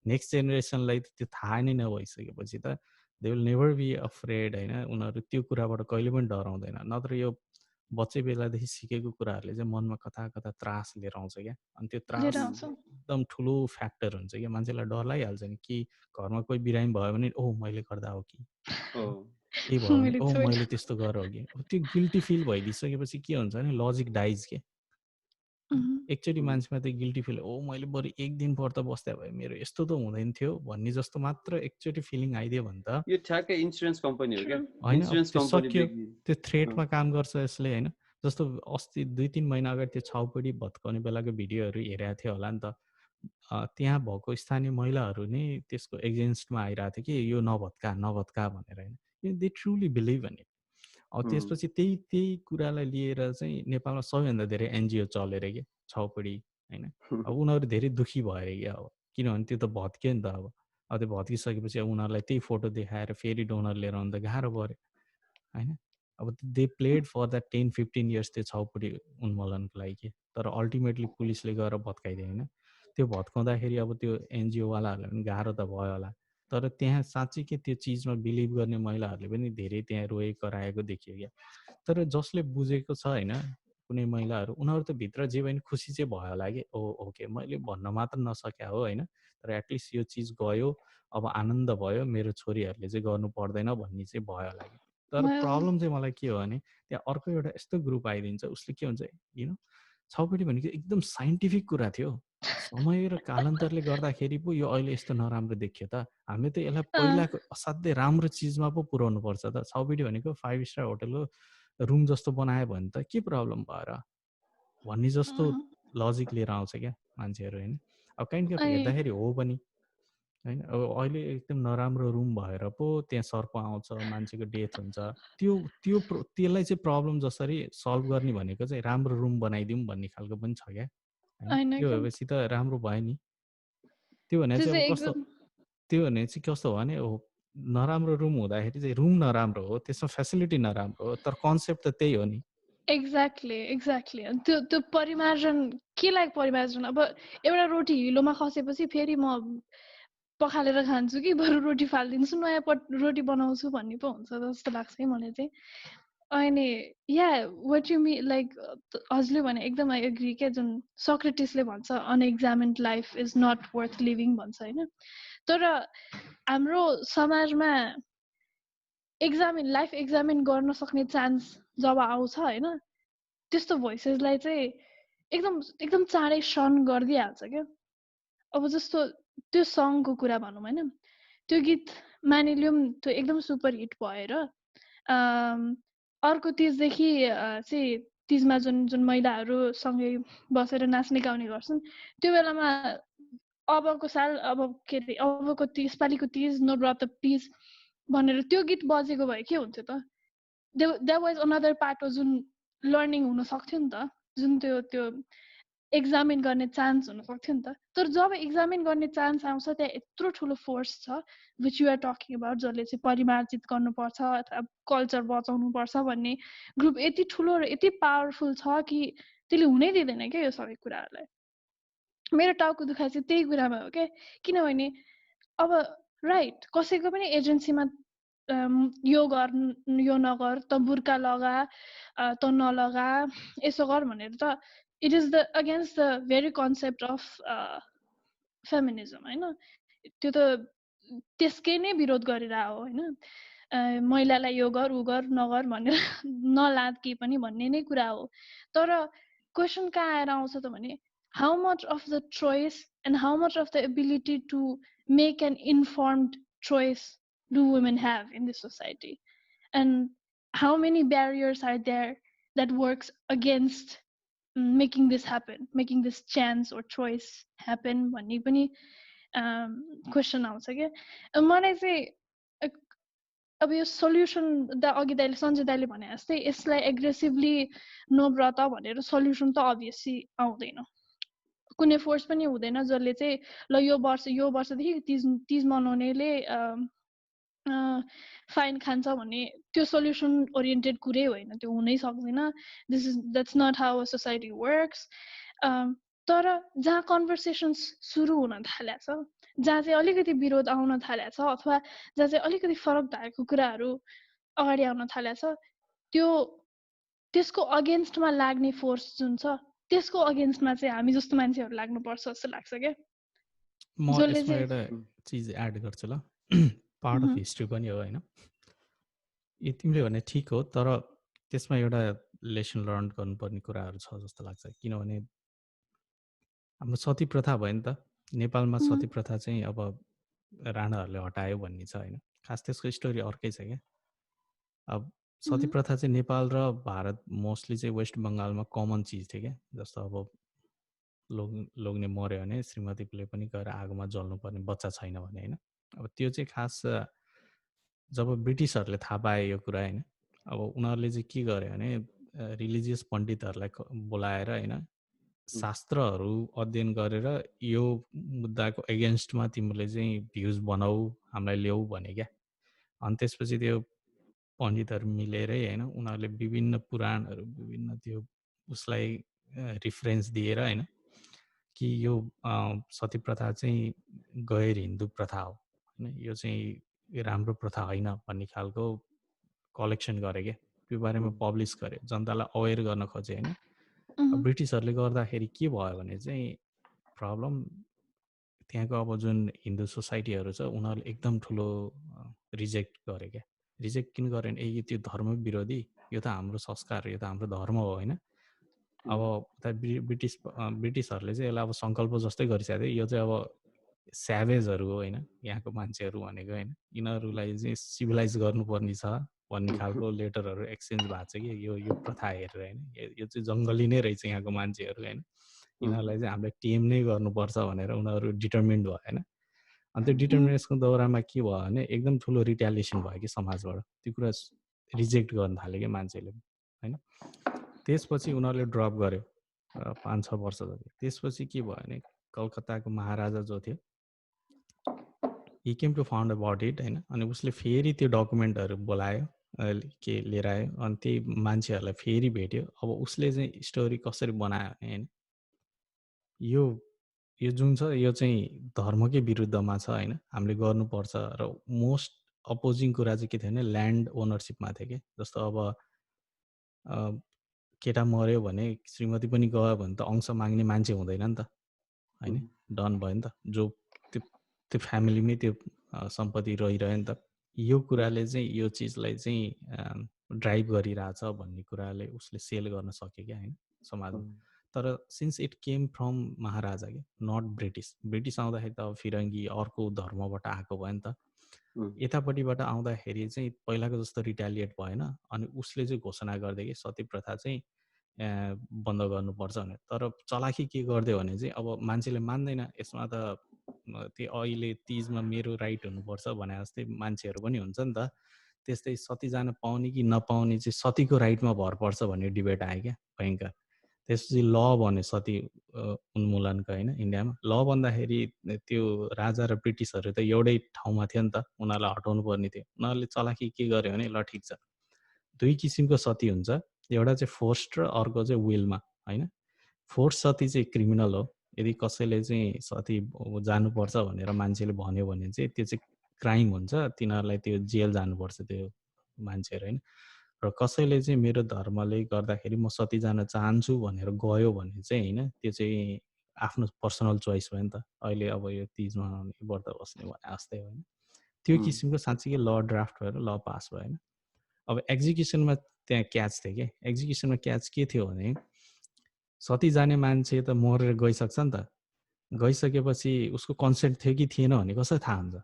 नेक्स्ट जेनेरेसनलाई त्यो थाहा नै नभइसकेपछि त they will never be afraid होइन उनीहरू त्यो कुराबाट कहिले पनि डराउँदैन नत्र यो बच्चे बेलादेखि सिकेको कुराहरूले चाहिँ मनमा कता कता त्रास लिएर आउँछ क्या अनि त्यो त्रास एकदम ठुलो फ्याक्टर हुन्छ क्या मान्छेलाई डर लागिहाल्छ नि कि घरमा कोही बिरामी भयो भने ओ मैले गर्दा हो कि के भयो भने ओ मैले त्यस्तो गरेँ हो कि त्यो गिल्टी फिल भइदिइसकेपछि के हुन्छ भने लजिक डाइज के एकचोटि मान्छेमा त्यो गिल्टी फिल ओ मैले बरु एक दिन पर्दा बस्दा भयो मेरो यस्तो त हुँदैन थियो भन्ने जस्तो मात्र एकचोटि फिलिङ आइदियो भने त यो ठ्याक्कै इन्स्योरेन्स कम्पनी हो क्या होइन त्यो सक्यो त्यो थ्रेटमा काम गर्छ यसले होइन जस्तो अस्ति 2-3 महिना अगाडि त्यो छाउपडी भत्काउने बेलाको भिडियोहरू हेरेको थियो होला नि त त्यहाँ भएको स्थानीय महिलाहरू नै त्यसको एगेन्स्टमा आइरहेको थियो कि यो नभत्का नभत्का भनेर होइन, दे ट्रुली बिलिभ भने। त्यसपछि त्यही कुरालाई लिएर चाहिँ नेपालमा सबैभन्दा धेरै एनजिओ चलेर क्या छाउपडी होइन। अब उनीहरू धेरै दुःखी भएर क्या, अब किनभने त्यो त भत्क्यो नि त। अब त्यो भत्किसकेपछि उनीहरूलाई त्यही फोटो देखाएर फेरि डोनर लिएर आउनु त गाह्रो पऱ्यो होइन। अब they played for that 10-15 years त्यो छाउपडी उन्मूलनको लागि के, तर अल्टिमेटली पुलिसले गएर भत्काइदियो होइन। त्यो भत्काउँदाखेरि अब त्यो एनजिओवालाहरूलाई पनि गाह्रो त भयो होला, तर त्यहाँ साँच्चै के त्यो चिजमा बिलिभ गर्ने महिलाहरूले पनि धेरै त्यहाँ रोए कराएको देखियो क्या। तर जसले बुझेको छ होइन कुनै महिलाहरू, उनीहरू त भित्र जे पनि खुसी चाहिँ भयो होला कि ओके मैले भन्न मात्र नसक्या हो होइन, तर एटलिस्ट यो चिज गयो, अब आनन्द भयो, मेरो छोरीहरूले चाहिँ गर्नु पर्दैन भन्ने चाहिँ भयो होला कि। तर प्रब्लम चाहिँ मलाई के हो भने त्यहाँ अर्को एउटा यस्तो ग्रुप आइदिन्छ, उसले के हुन्छ छाउपडी भनेको एकदम साइन्टिफिक कुरा थियो, समय र कालान्तरले गर्दाखेरि पो यो अहिले यस्तो नराम्रो देखियो त, हामीले त यसलाई पहिलाको असाध्यै राम्रो चिजमा पो पुर्याउनु पर्छ त। छाउपडी भनेको 5 स्टार होटलको रुम जस्तो बनायो भने त के प्रब्लम भयो र भन्ने जस्तो लजिक लिएर आउँछ क्या मान्छेहरू होइन। अब काइन्ड अफ हेर्दाखेरि हो पनि होइन। अब अहिले एकदम नराम्रो रुम भएर पो त्यहाँ सर्प आउँछ, मान्छेको डेथ हुन्छ, त्यसलाई चाहिँ प्रब्लम जसरी सल्भ गर्ने भनेको चाहिँ राम्रो रुम बनाइदिउँ भन्ने खालको पनि छ क्या होइन। त्यो भएपछि त राम्रो भयो नि। त्यो भने चाहिँ अब कस्तो, त्यो भने चाहिँ कस्तो भयो भने नराम्रो रुम हुँदाखेरि चाहिँ रुम नराम्रो हो, त्यसमा फेसिलिटी नराम्रो हो, तर कन्सेप्ट त त्यही हो नि। एक्ज्याक्टली त्यो परिमार्जन केलाई परिमार्जन। अब एउटा रोटी हिलोमा खसेपछि फेरि म पखालेर खान्छु कि बरु रोटी फालिदिन्छु नयाँ रोटी बनाउँछु भन्ने पो हुन्छ जस्तो लाग्छ है मलाई चाहिँ। अनि या वाट यु मी लाइक हजुरले भने एकदम आई एग्री क्या, जुन सक्रेटिसले भन्छ unexamined life is not worth living भन्छ होइन। तर हाम्रो समाजमा लाइफ एक्जामिन गर्न सक्ने चान्स जब आउँछ होइन, त्यस्तो भोइसेसलाई चाहिँ एकदम चाँडै सन गरिदिइहाल्छ क्या। अब जस्तो त्यो सङको कुरा भनौँ होइन, त्यो गीत मानिलिउँ त्यो एकदम सुपर हिट भएर अर्को तिजदेखि चाहिँ तिजमा जुन महिलाहरू सँगै बसेर नाच्ने गाउने गर्छन्, त्यो बेलामा अबको साल अब के अरे अबको यसपालिको तिज नवरात्र तिज भनेर त्यो गीत बजेको भए के हुन्थ्यो त। देयर वाज अनदर पार्ट हो जुन लर्निङ हुन सक्थ्यो नि त, जुन त्यो एक्जामिन गर्ने चान्स हुन सक्थ्यो नि त। तर जब एक्जामिन गर्ने चान्स आउँछ त्यहाँ यत्रो ठुलो फोर्स छ which you are talking about, जसले चाहिँ परिमार्जित गर्नुपर्छ अथवा कल्चर बचाउनुपर्छ भन्ने ग्रुप यति ठुलो र यति पावरफुल छ कि त्यसले हुनै दिँदैन क्या यो सबै कुराहरूलाई। मेरो टाउको दुखाइ चाहिँ त्यही कुरामा हो क्या, किनभने अब राइट कसैको पनि एजेन्सीमा यो गर यो नगर, त बुर्का लगा त नलगा, यसो गर भनेर त it is the against the very concept of feminism होइन। त्यो त त्यसकै नै विरोध गरेर हो होइन। महिलालाई यो गर उ गर नगर भनेर नलाद के पनि भन्ने नै कुरा हो। तर क्वेसन कहाँ आएर आउँछ त भने how much of the choice and how much of the ability to make an informed choice do women have in this society, and how many barriers are there that works against making this happen, making this chance or choice happen भन्ने पनि question आउँछ क्या। मलाई चाहिँ अब यो solution अघि दाइले सञ्जय दाइले भने जस्तै यसलाई एग्रेसिभली नो व्रत भनेर सल्युसन त अभियसली आउँदैन, कुनै फोर्स पनि हुँदैन जसले चाहिँ ल यो वर्षदेखि तिज मनाउनेले फाइन खान्छ भन्ने त्यो सल्युसन ओरिएन्टेड कुरै होइन, त्यो हुनै सक्दैन। That's not how society works. तर जहाँ कन्भर्सेसन्स सुरु हुन थालेको छ, जहाँ चाहिँ अलिकति विरोध आउन थालेको छ अथवा जहाँ चाहिँ अलिकति फरक धारेको कुराहरू अगाडि आउन थालेको छ, त्यसको अगेन्स्टमा लाग्ने फोर्स जुन छ त्यसको अगेन्स्टमा चाहिँ हामी जस्तो मान्छेहरू लाग्नुपर्छ जस्तो लाग्छ क्या। म यसमा एउटा चिज एड गर्छु ल, पार्ट अफ हिस्ट्री पनि हो होइन। तिमीले भने ठिक हो, तर त्यसमा एउटा लेसन लर्न गर्नुपर्ने कुराहरू छ जस्तो लाग्छ। किनभने हाम्रो सती प्रथा भयो नि त नेपालमा। सती प्रथा चाहिँ अब राणाहरूले हटायो भन्ने छ होइन, खास त्यसको स्टोरी अर्कै छ क्या। अब सती प्रथा चाहिँ नेपाल र भारत मोस्टली चाहिँ वेस्ट बङ्गालमा कमन चिज थियो क्या। जस्तो अब लोग्ने मऱ्यो भने श्रीमतीले पनि गएर आगोमा जल्नुपर्ने, बच्चा छैन भने होइन। अब त्यो चाहिँ खास जब ब्रिटिसहरूले थाहा पाए यो कुरा होइन, अब उनीहरूले चाहिँ के गर्यो भने रिलिजियस पण्डितहरूलाई बोलाएर होइन शास्त्रहरू अध्ययन गरेर यो मुद्दाको एगेन्स्टमा तिमीले चाहिँ भ्युज बनाऊ, हामीलाई ल्याऊ भने क्या। अनि त्यसपछि त्यो पण्डितहरू मिलेरै होइन उनीहरूले विभिन्न पुराणहरू विभिन्न त्यो उसलाई रिफरेन्स दिएर होइन कि यो सती प्रथा चाहिँ गैर हिन्दू प्रथा हो होइन, यो चाहिँ राम्रो प्रथा होइन भन्ने खालको कलेक्सन गरे क्या, त्यो बारेमा पब्लिस गरे, जनतालाई अवेर गर्न खोजे होइन। ब्रिटिसहरूले गर्दाखेरि के भयो भने चाहिँ प्रब्लम त्यहाँको अब जुन हिन्दू सोसाइटीहरू छ उनीहरूले एकदम ठुलो रिजेक्ट गरे क्या। रिजेक्ट किन गरे भने यो त्यो धर्म विरोधी, यो त हाम्रो संस्कार, यो त हाम्रो धर्म हो होइन। अब ब्रिटिसहरूले चाहिँ यसलाई अब सङ्कल्प जस्तै गरिसकेको थियो, यो चाहिँ अब स्याभेजहरू हो होइन यहाँको मान्छेहरू भनेको होइन, यिनीहरूलाई चाहिँ सिभिलाइज गर्नुपर्ने छ भन्ने खालको लेटरहरू एक्सचेन्ज भएको छ कि यो प्रथा हेरेर होइन, यो चाहिँ जङ्गली नै रहेछ यहाँको मान्छेहरू होइन, यिनीहरूलाई चाहिँ हामीले टेम नै गर्नुपर्छ भनेर उनीहरू डिटर्मिन्ड भयो होइन। अनि त्यो डिटर्मिनेसनको दौरानमा के भयो भने एकदम ठुलो रिट्यालिएसन भयो कि समाजबाट, त्यो कुरा रिजेक्ट गर्न थाल्यो कि मान्छेले होइन। त्यसपछि उनीहरूले ड्रप गर्यो 5-6 वर्ष जति। त्यसपछि के भयो भने कलकत्ताको महाराजा जो थियो he came to found about it होइन, अनि उसले फेरि त्यो डकुमेन्टहरू बोलायो के लिएर आयो, अनि त्यही मान्छेहरूलाई फेरि भेट्यो। अब उसले चाहिँ स्टोरी कसरी बनायो भने होइन, यो जुन छ यो चाहिँ धर्मकै विरुद्धमा छ होइन, हामीले गर्नुपर्छ। र मोस्ट अपोजिङ कुरा चाहिँ के थियो भने ल्यान्ड ओनरसिपमा थियो कि, जस्तो अब केटा मऱ्यो भने श्रीमती पनि गयो भने त अंश माग्ने मान्छे हुँदैन नि त होइन, डन भयो नि त, जो त्यो फ्यामिलीमै त्यो सम्पत्ति रहिरह्यो नि त। यो कुराले चाहिँ यो चिजलाई चाहिँ ड्राइभ गरिरहेछ भन्ने कुराले उसले सेल गर्न सक्यो क्या होइन समाजमा। तर सिन्स इट केम फ्रम महाराजा कि नट ब्रिटिस आउँदाखेरि त अब फिरङ्गी अर्को धर्मबाट आएको भयो नि त, यतापट्टिबाट आउँदाखेरि चाहिँ पहिलाको जस्तो रिटालिएट भएन। अनि उसले चाहिँ घोषणा गरिदियो कि सती प्रथा चाहिँ बन्द गर्नुपर्छ भनेर। तर चलाखी के गरिदियो भने चाहिँ अब मान्छेले मान्दैन यसमा त, त्यो अहिले तिजमा मेरो राइट हुनुपर्छ भने जस्तै मान्छेहरू पनि हुन्छ नि त, त्यस्तै सती जान पाउने कि नपाउने चाहिँ सतीको राइटमा भर पर्छ भन्ने डिबेट आयो क्या भयङ्कर। त्यसपछि ल भन्यो सती उन्मूलनको होइन इन्डियामा। ल भन्दाखेरि त्यो राजा र ब्रिटिसहरू त एउटै ठाउँमा थियो नि त, उनीहरूलाई हटाउनु पर्ने थियो। उनीहरूले चलाखी के गर्यो भने ल ठिक छ, 2 किसिमको सती हुन्छ, एउटा चाहिँ फोर्स्ड र अर्को चाहिँ विलमा होइन। फोर्स सती चाहिँ क्रिमिनल हो, यदि कसैले चाहिँ सती जानुपर्छ भनेर मान्छेले भन्यो भने चाहिँ त्यो चाहिँ क्राइम हुन्छ, तिनीहरूलाई त्यो जेल जानुपर्छ त्यो मान्छेहरू होइन। र कसैले चाहिँ मेरो धर्मले गर्दाखेरि म सती जान चाहन्छु भनेर गयो भने चाहिँ होइन, त्यो चाहिँ आफ्नो पर्सनल चोइस भयो नि त। अहिले अब यो तिजमा व्रत बस्ने भने जस्तै होइन, त्यो किसिमको साँच्चीकै ल ड्राफ्ट भएर ल पास भयो होइन। अब एक्जिक्युसनमा त्यहाँ क्याच थियो कि, एक्जिक्युसनमा क्याच के थियो भने सती जाने मान्छे त मरेर गइसक्छ नि त, गइसकेपछि उसको कन्सेन्ट थियो कि थिएन भने कसरी थाहा हुन्छ,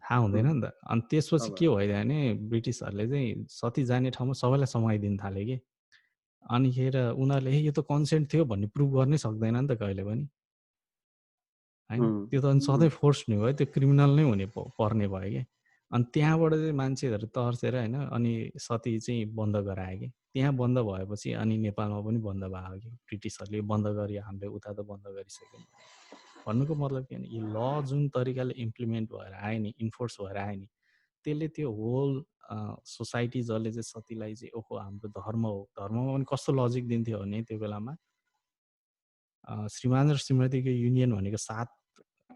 थाहा हुँदैन नि त। अनि त्यसपछि के भइदियो भने ब्रिटिसहरूले चाहिँ सती जाने ठाउँमा सबैलाई समाइदिनु थाल्यो कि, अनिखेर उनीहरूले यो त कन्सेन्ट थियो भन्ने प्रुभ गर्नै सक्दैन नि त कहिले पनि होइन, त्यो त अनि सधैँ फोर्स नै भयो, त्यो क्रिमिनल नै हुने पर्ने भयो कि। अनि त्यहाँबाट चाहिँ मान्छेहरू तर्सेर होइन अनि सती चाहिँ बन्द गरायो कि। त्यहाँ बन्द भएपछि अनि नेपालमा पनि बन्द भयो कि, ब्रिटिसहरूले बन्द गरियो, हामीले उता त बन्द गरिसक्यौँ। भन्नुको मतलब के भने यो ल जुन तरिकाले इम्प्लिमेन्ट भएर आयो नि, इन्फोर्स भएर आयो नि, त्यसले त्यो होल सोसाइटी जसले चाहिँ सतीलाई चाहिँ ओहो हाम्रो धर्म हो, धर्ममा पनि कस्तो लजिक दिन्थ्यो भने त्यो बेलामा श्रीमान र श्रीमतीको युनियन भनेको 7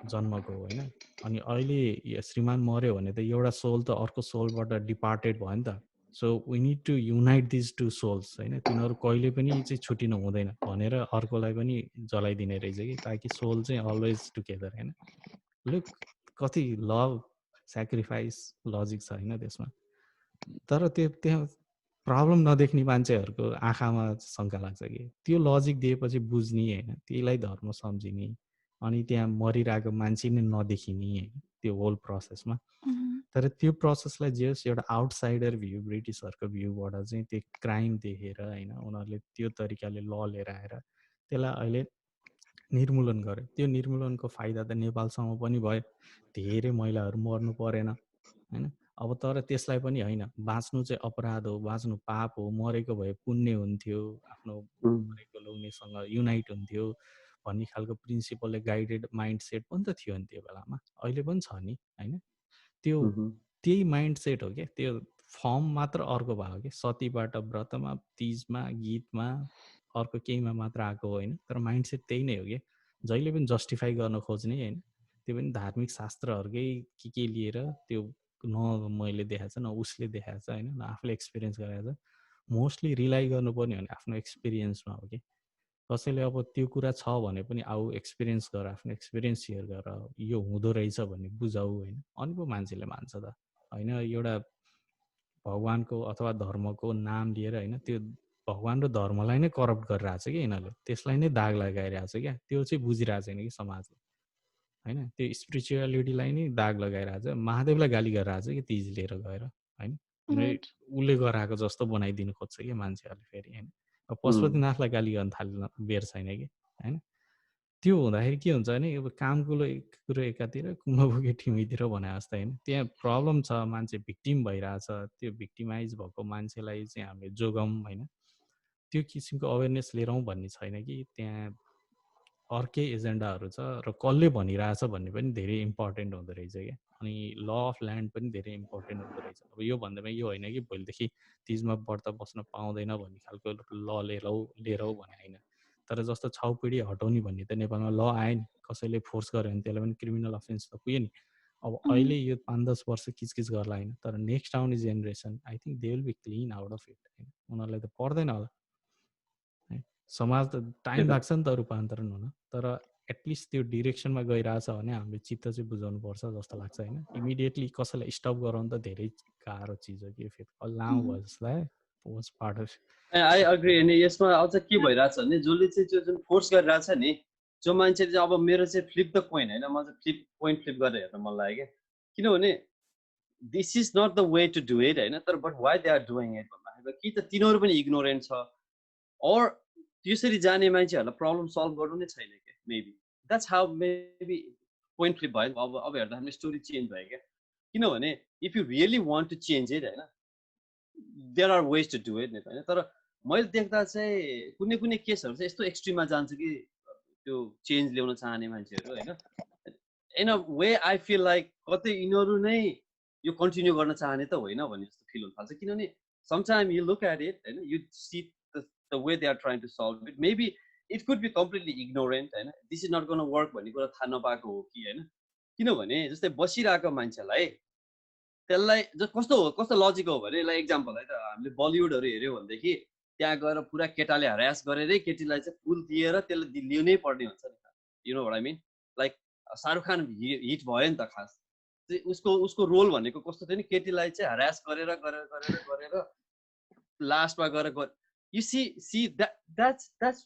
जन्मको हो होइन। अनि अहिले श्रीमान मऱ्यो भने त एउटा सोल त अर्को सोलबाट डिपार्टेड भयो नि त। So we need to unite these 2 souls होइन, तिनीहरू कहिले पनि चाहिँ छुट्टिनु हुँदैन भनेर अर्कोलाई पनि जलाइदिने रहेछ कि, ताकि सोल चाहिँ अलवेज टुगेदर होइन। लुक कति लभ सेक्रिफाइस लजिक छ होइन त्यसमा। तर त्यहाँ प्रब्लम नदेख्ने मान्छेहरूको आँखामा शङ्का लाग्छ कि त्यो लजिक दिएपछि बुझ्ने होइन, त्यसलाई धर्म सम्झिने, अनि त्यहाँ मरिरहेको मान्छे नै नदेखिने होइन त्यो होल प्रोसेसमा। तर त्यो प्रोसेसलाई जे होस् एउटा आउटसाइडर भ्यू, ब्रिटिसहरूको भ्यूबाट चाहिँ त्यो क्राइम देखेर होइन उनीहरूले त्यो तरिकाले ल लिएर आएर त्यसलाई अहिले निर्मूलन गर्यो। त्यो निर्मूलनको फाइदा त नेपालसम्म पनि भयो, धेरै महिलाहरू मर्नु परेन हैन। अब तर त्यसलाई पनि होइन, बाँच्नु चाहिँ अपराध हो, बाँच्नु पाप हो, मरेको भए पुण्य हुन्थ्यो, आफ्नो मरेको लोग्नेसँग युनाइट हुन्थ्यो भन्ने खालको प्रिन्सिपलले गाइडेड माइन्ड सेट पनि त थियो नि त्यो बेलामा, अहिले पनि छ नि होइन। त्यो त्यही माइन्ड सेट हो क्या, त्यो फर्म मात्र अर्को भयो कि सतीबाट व्रतमा, तिजमा, गीतमा, अर्को केहीमा मात्र आएको होइन, तर माइन्ड सेट त्यही नै हो कि जहिले पनि जस्टिफाई गर्न खोज्ने होइन। त्यो पनि धार्मिक शास्त्रहरूकै के लिएर, त्यो न मैले देखाएको छ न उसले देखाएको छ होइन, न आफूले एक्सपिरियन्स गरेको छ, मोस्टली रिलाइ गर्नुपर्ने भने आफ्नो एक्सपिरियन्समा हो कि। कसैले अब त्यो कुरा छ भने पनि आऊ एक्सपिरियन्स गर, आफ्नो एक्सपिरियन्स सेयर गर, यो हुँदो रहेछ भन्ने बुझाऊ होइन, अनि पो मान्छेले मान्छ त होइन। एउटा भगवानको अथवा धर्मको नाम लिएर होइन, त्यो भगवान र धर्मलाई नै करप्ट गरिरहेछ कि यिनीहरूले, त्यसलाई नै दाग लगाइरहेछ क्या, त्यो चाहिँ बुझिरहेको छैन कि समाजले होइन। त्यो स्पिरिचुअलिटीलाई नै दाग लगाइरहेछ, महादेवलाई गाली गरिरहेछ कि तिज लिएर गएर होइन, उसले गराएको जस्तो बनाइदिनु खोज्छ कि मान्छेहरूले फेरि होइन। पशुपतिनाथलाई गाली गर्न थाल्नु बेर छैन कि होइन। त्यो हुँदाखेरि के हुन्छ भने अब काम कुरो एकातिर, कुमबुके ठिमीतिर भने जस्तो होइन, त्यहाँ प्रब्लम छ, मान्छे भिक्टिम भइरहेछ, त्यो भिक्टिमाइज भएको मान्छेलाई चाहिँ हामीले जोगाउँ होइन, त्यो किसिमको अवेरनेस लिएर भन्ने छैन कि त्यहाँ अर्कै एजेन्डाहरू छ, र कसले भनिरहेछ भन्ने पनि धेरै इम्पोर्टेन्ट हुँदो रहेछ क्या। अनि ल अफ ल्यान्ड पनि धेरै इम्पोर्टेन्ट हुँदो रहेछ। अब यो भन्दामा यो होइन कि भोलिदेखि तिजमा व्रत बस्न पाउँदैन भन्ने खालको ल लिएर भने होइन, तर जस्तो छाउपिडी हटाउने भन्ने त नेपालमा ल आयो नि, कसैले फोर्स गर्यो भने त्यसलाई पनि क्रिमिनल अफेन्स त पुग्यो नि। अब अहिले यो 5-10 वर्ष किचकिच गर्ला होइन, तर नेक्स्ट आउने generation I think they will be clean out of it होइन, उनीहरूलाई त पर्दैन होला। समाज त टाइम लाग्छ नि त रूपान्तरण हुन, तर एटलिस्ट त्यो डिरेक्सनमा गइरहेछ भने हामीले चित्त चाहिँ बुझाउनु पर्छ जस्तो लाग्छ होइन। इमिडिएटली कसैलाई स्टप गराउनु त धेरै गाह्रो चिज हो कि, फेरि लामो भयो जसलाई was part of. I agree. अनि यसमा अझ के भइरहेछ भने जसले चाहिँ त्यो जुन फोर्स गरिरहेछ नि, जो मान्छेले चाहिँ अब मेरो चाहिँ फ्लिप द कोइन होइन, म चाहिँ फ्लिप गरेर हेर्न मन लाग्यो क्या। किनभने this is not the way to do it होइन, तर but why they are doing it भन्दाखेरि कि त तिनीहरू पनि इग्नोरेन्ट छ, और त्यसरी जाने मान्छेहरूलाई प्रब्लम सल्भ गर्नु नै छैन क्या। Maybe that's how maybe point flip भयो। अब हेर्दा हाम्रो स्टोरी चेन्ज भयो क्या। किनभने if you really want to change it होइन, there are ways to do it होइन। तर मैले देख्दा चाहिँ कुनै केसहरू चाहिँ यस्तो एक्सट्रिममा जान्छ कि त्यो चेन्ज ल्याउन चाहने मान्छेहरू होइन, in a way I feel like कतै यिनीहरू नै यो कन्टिन्यू गर्न चाहने त होइन भन्ने जस्तो फिल हुन थाल्छ। किनभने sometime you look at it होइन, you see the way they are trying to solve it, maybe it could be completely ignorant होइन, this is not going to work भन्ने कुरा थाहा नपाएको हो कि होइन। किनभने जस्तै बसिरहेको मान्छेलाई त्यसलाई कस्तो लजिक हो भने, यसलाई इक्जाम्पल है त, हामीले बलिउडहरू हेऱ्यो भनेदेखि त्यहाँ गएर पुरा केटाले हरास गरेरै केटीलाई चाहिँ फुल दिएर त्यसलाई लिनै पर्ने हुन्छ नि, you know what I mean. Like Shahrukh Khan hit भयो नि त, खास उसको रोल भनेको कस्तो थियो नि, केटीलाई चाहिँ हरास गरेर लास्टमा गएर you see that's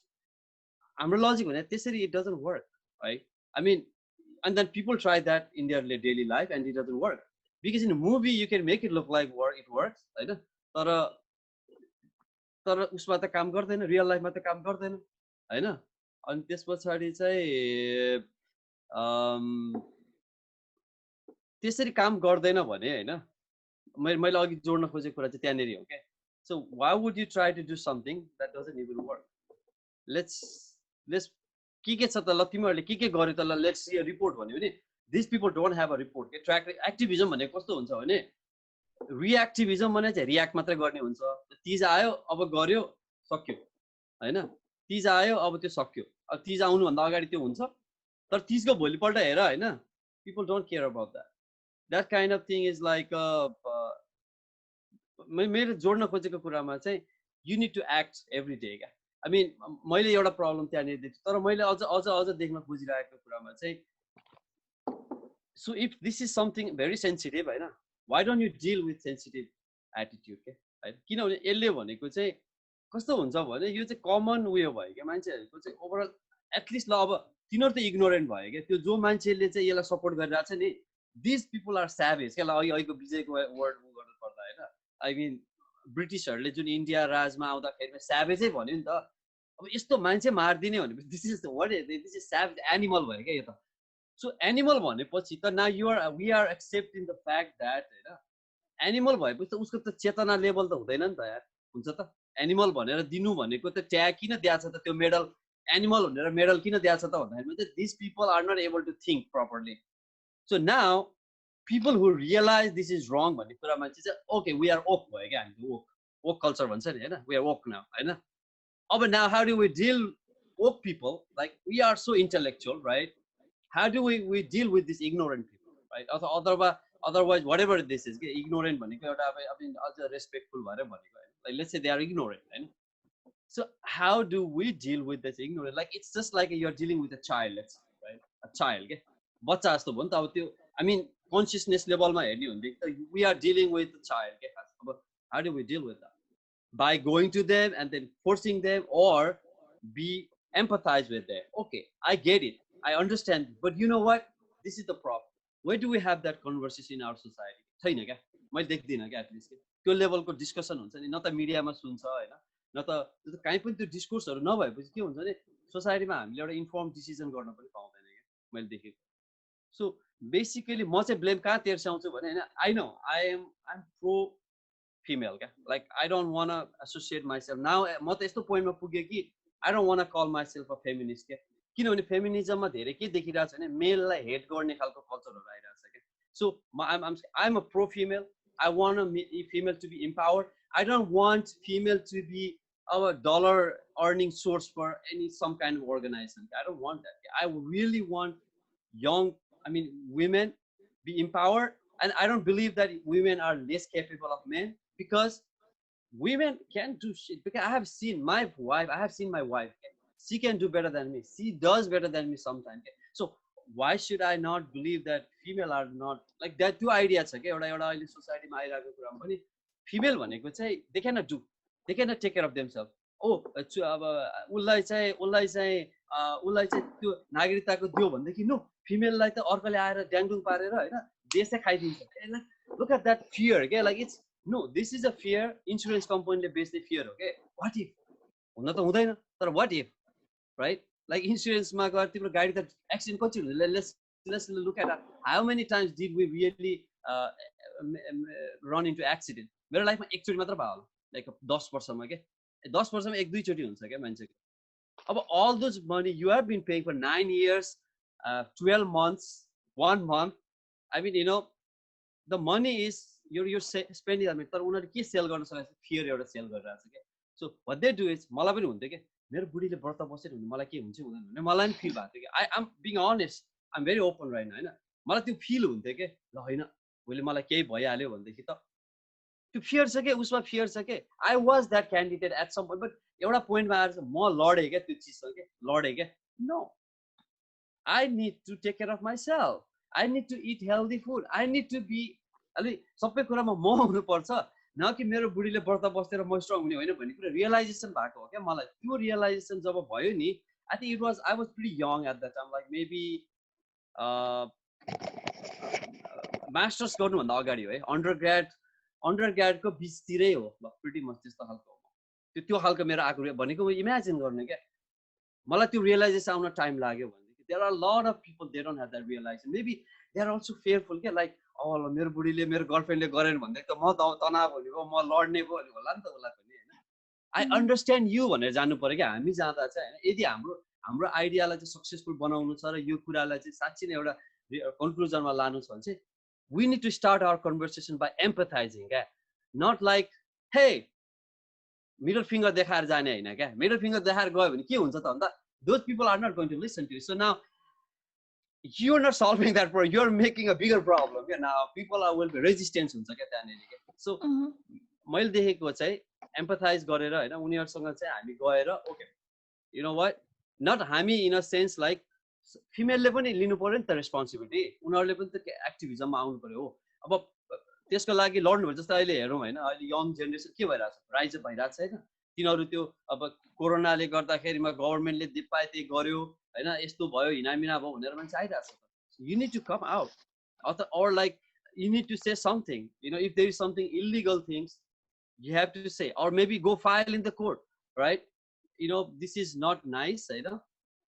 हाम्रो लजिक भने त्यसरी it doesn't work right. I mean, and then people try that in their daily life and it doesn't work, because in a movie you can make it look like it works होइन, तर उसमा त काम गर्दैन, real लाइफमा त काम गर्दैन होइन। अनि त्यस पछाडि चाहिँ त्यसरी काम गर्दैन भने होइन, मैले अघि जोड्न खोजेको कुरा चाहिँ त्यहाँनिर हो क्या। So why would you try to do something that doesn't even work? Let's के छ त ल, तिमीहरूले के गर्यो त ल, let's see a report भन्यो भने these people don't have a report के। ट्र्याक एक्टिभिजम भनेको कस्तो हुन्छ भने, रिएक्टिभिजम भने चाहिँ रियाक्ट मात्रै गर्ने हुन्छ। तिज आयो अब गर्यो सक्यो होइन, तिज आयो अब त्यो सक्यो, अब तिज आउनुभन्दा अगाडि त्यो हुन्छ, तर तिजको भोलिपल्ट हेर होइन, people don't care about that kind of thing is like मेरो जोड्न खोजेको कुरामा चाहिँ you need to act every day क्या। आई मिन मैले एउटा प्रब्लम त्यहाँनिर देख्छु, तर मैले अझ देख्न खोजिरहेको कुरामा चाहिँ, so if this is something very sensitive होइन, why don't you deal with sensitive attitude के होइन। किनभने यसले भनेको चाहिँ कस्तो हुन्छ भने यो चाहिँ कमन उयो भयो क्या मान्छेहरूको चाहिँ ओभरअल। एटलिस्ट ल अब तिनीहरू त इग्नोरेन्ट भयो क्या, त्यो जो मान्छेले चाहिँ यसलाई सपोर्ट गरिरहेको छ नि, दिस पिपल आर स्याभेज क्या। ल अहिलेको विजयको वर्ड गर्नु पर्दा होइन, आई मिन ब्रिटिसहरूले जुन इन्डिया राजमा आउँदाखेरि स्याभेजै भन्यो नि त। अब यस्तो मान्छे मारिदिने भनेपछि दिस इज सेभ एनिमल भयो क्या यो त सो एनिमल भनेपछि त now we are accepting the fact that हैन एनिमल भएपछि त उसको त चेतना लेभल त हुँदैन नि त यार हुन्छ त एनिमल भनेर दिनु भनेको त ट्याग किन दिएको छ त त्यो मेडल एनिमल भनेर मेडल किन दिएको छ त भन्दाखेरि चाहिँ this people are not able to think properly so now people who realize this is wrong भन्ने कुरामा चाहिँ okay we are woke भयो क्या हामी woke culture भन्छ नि हैन we are woke now हैन अब now how do we deal woke people like we are so intellectual right how do we deal with this ignorant people right otherwise whatever this is ignorant भनेको एउटा अब अझ respectful भएर भनेको हैन like let's say they are ignorant हैन so how do we deal with this ignorant like it's just like you're dealing with a child let's say, right a child के बच्चा जस्तो भयो नि त अब त्यो I mean consciousness level मा हेर्ने हुँदै we are dealing with the child के अब how do we deal with that by going to them and then forcing them or be empathize with them okay I get it I understand but you know what this is the problem where do we have that conversation in our society छैन क्या मैले देख्दिनँ क्या at least त्यो लेभलको discussion हुन्छ नि न त मिडियामा सुन्छ हैन न त कहीँ पनि त्यो डिस्कोर्सहरु नभएपछि के हुन्छ भने सोसाइटीमा हामीले एउटा इन्फर्म डिसिजन गर्न पनि पाउँदैन क्या मैले देखेको सो बेसिकली म चाहिँ ब्लेम कहाँ तेर्स्याउँछु भने हैन I know I am pro female क्या like I don't want associate myself now म त यस्तो पोइन्टमा पुगे कि I don't want call myself a feminist क्या किनभने फेमिनिजममा धेरै के देखिरहेको छ भने मेललाई हेट गर्ने खालको कल्चरहरु आइरहेछ क्या so I am a pro female I want a female to be empowered I don't want female to be our dollar earning source for any some kind of organization I don't want that I really want young I mean women be empowered and I don't believe that women are less capable of men because women can do shit because I have seen my wife she can do better than me she does better than me sometimes so why should I not believe that female are not like that two ideas छ के एउटा अहिले सोसाइटीमा आइरहेको कुरामा पनि female भनेको चाहिँ they cannot do they cannot take care of themselves अब उसलाई चाहिँ त्यो नागरिकताको दियो भनेदेखि नो फिमेललाई त अर्कोले आएर ड्याङडुङ पारेर हैन देशै खाइदिन्छ look at that fear के like it's no this is a fear insurance कम्पनीले बेच्ने fear हो के what if हुन त हुँदैन तर what if right like insurance मा गएर तिम्रो गाडी त एक्सिडेन्ट कति हुन्छ let's look at how many times did we really run into accident मेरो लाइफमा एकचोटी मात्र भयो होला लाइक 10 वर्षमा के 10 वर्षमा एक दुई चोटी हुन्छ क्या मान्छेको अब all those money you have been paying for 9 years 12 months 1 month I mean you know the money is you're spending I mean तर उनीहरुले के सेल गर्न सकेछ फियर एउटा सेल गरिरहेछ के so what they do is मलाई पनि हुन्थ्यो के मेरो बुढीले व्रत बसेर हुने मलाई के हुन्छ हुँदैन भने मलाई पनि फिल भएको थियो कि I am being honest I'm very open right now हैन मलाई त्यो फिल हुन्थ्यो के ल हैन मैले मलाई केही भइहाल्यो भनेदेखि त त्यो फियर छ के उसमा फियर छ के I was that candidate at some point but एउटा पोइन्टमा आएर म लडेँ क्या त्यो चिजसँग के लडेँ क्या no I need to take care of myself I need to eat healthy food I need to be अलिक सबै कुरामा म हुनुपर्छ न कि मेरो बुढीले व्रत बसेर म स्ट्रङ हुने होइन भन्ने कुरा रियलाइजेसन भएको हो क्या मलाई त्यो रियलाइजेसन जब भयो नि I think I was pretty young at the time like maybe masters गर्नुभन्दा अगाडि है अन्डरग्रेडको बिचतिरै हो ल प्रिटी मच त्यस्तो खालको त्यो खालको मेरो आएको भनेको इमेजिन गर्ने क्या मलाई त्यो रियलाइजेसन आउन टाइम लाग्यो भनेदेखि there are lot of people they don't have that realisation maybe they are also fearful क्या लाइक अब मेरो बुढीले मेरो गर्लफ्रेन्डले गरेन भन्दाखेरि त म तनाव हुने भयो म लड्ने भयो भने होला नि त उसलाई पनि होइन आई अन्डरस्ट्यान्ड यु भनेर जानु पऱ्यो क्या हामी जाँदा चाहिँ होइन यदि हाम्रो आइडियालाई चाहिँ सक्सेसफुल बनाउनु छ र यो कुरालाई चाहिँ साँच्चै नै एउटा कन्क्लुजनमा लानु छ भने चाहिँ we need to start our conversation by empathizing क्या not like hey middle finger देखाएर जाने हैन क्या middle finger देखाएर गयो भने के हुन्छ त भन्दा those people are not going to listen to you so now you're not solving that problem you're making a bigger problem yeah now people will be resistant हुन्छ क्या त्यहाँनेरि के so मैले देखेको चाहिँ empathize गरेर हैन उनीहरुसँग चाहिँ हामी गएर okay you know what not हामी in a sense like फिमेलले पनि लिनु पर्यो नि त रेस्पोन्सिबिलिटी उनीहरुले पनि त एक्टिभिजममा आउनु पर्यो हो अब त्यसको लागि लड्नु पर्छ जस्तो अहिले हेरौँ हैन अहिले यङ जेनेरेसन के भइराछ राइज भइराछ हैन तिनीहरु त्यो अब कोरोनाले गर्दाखेरिमा गभर्नमेन्टले दिपाए त्यही गर्यो हैन यस्तो भयो हिनामिना भयो भनेर मान्छे आइराछ you need to come out or like you need to say something you know if there is something illegal things you have to say or maybe go file in the court right you know this is not nice होइन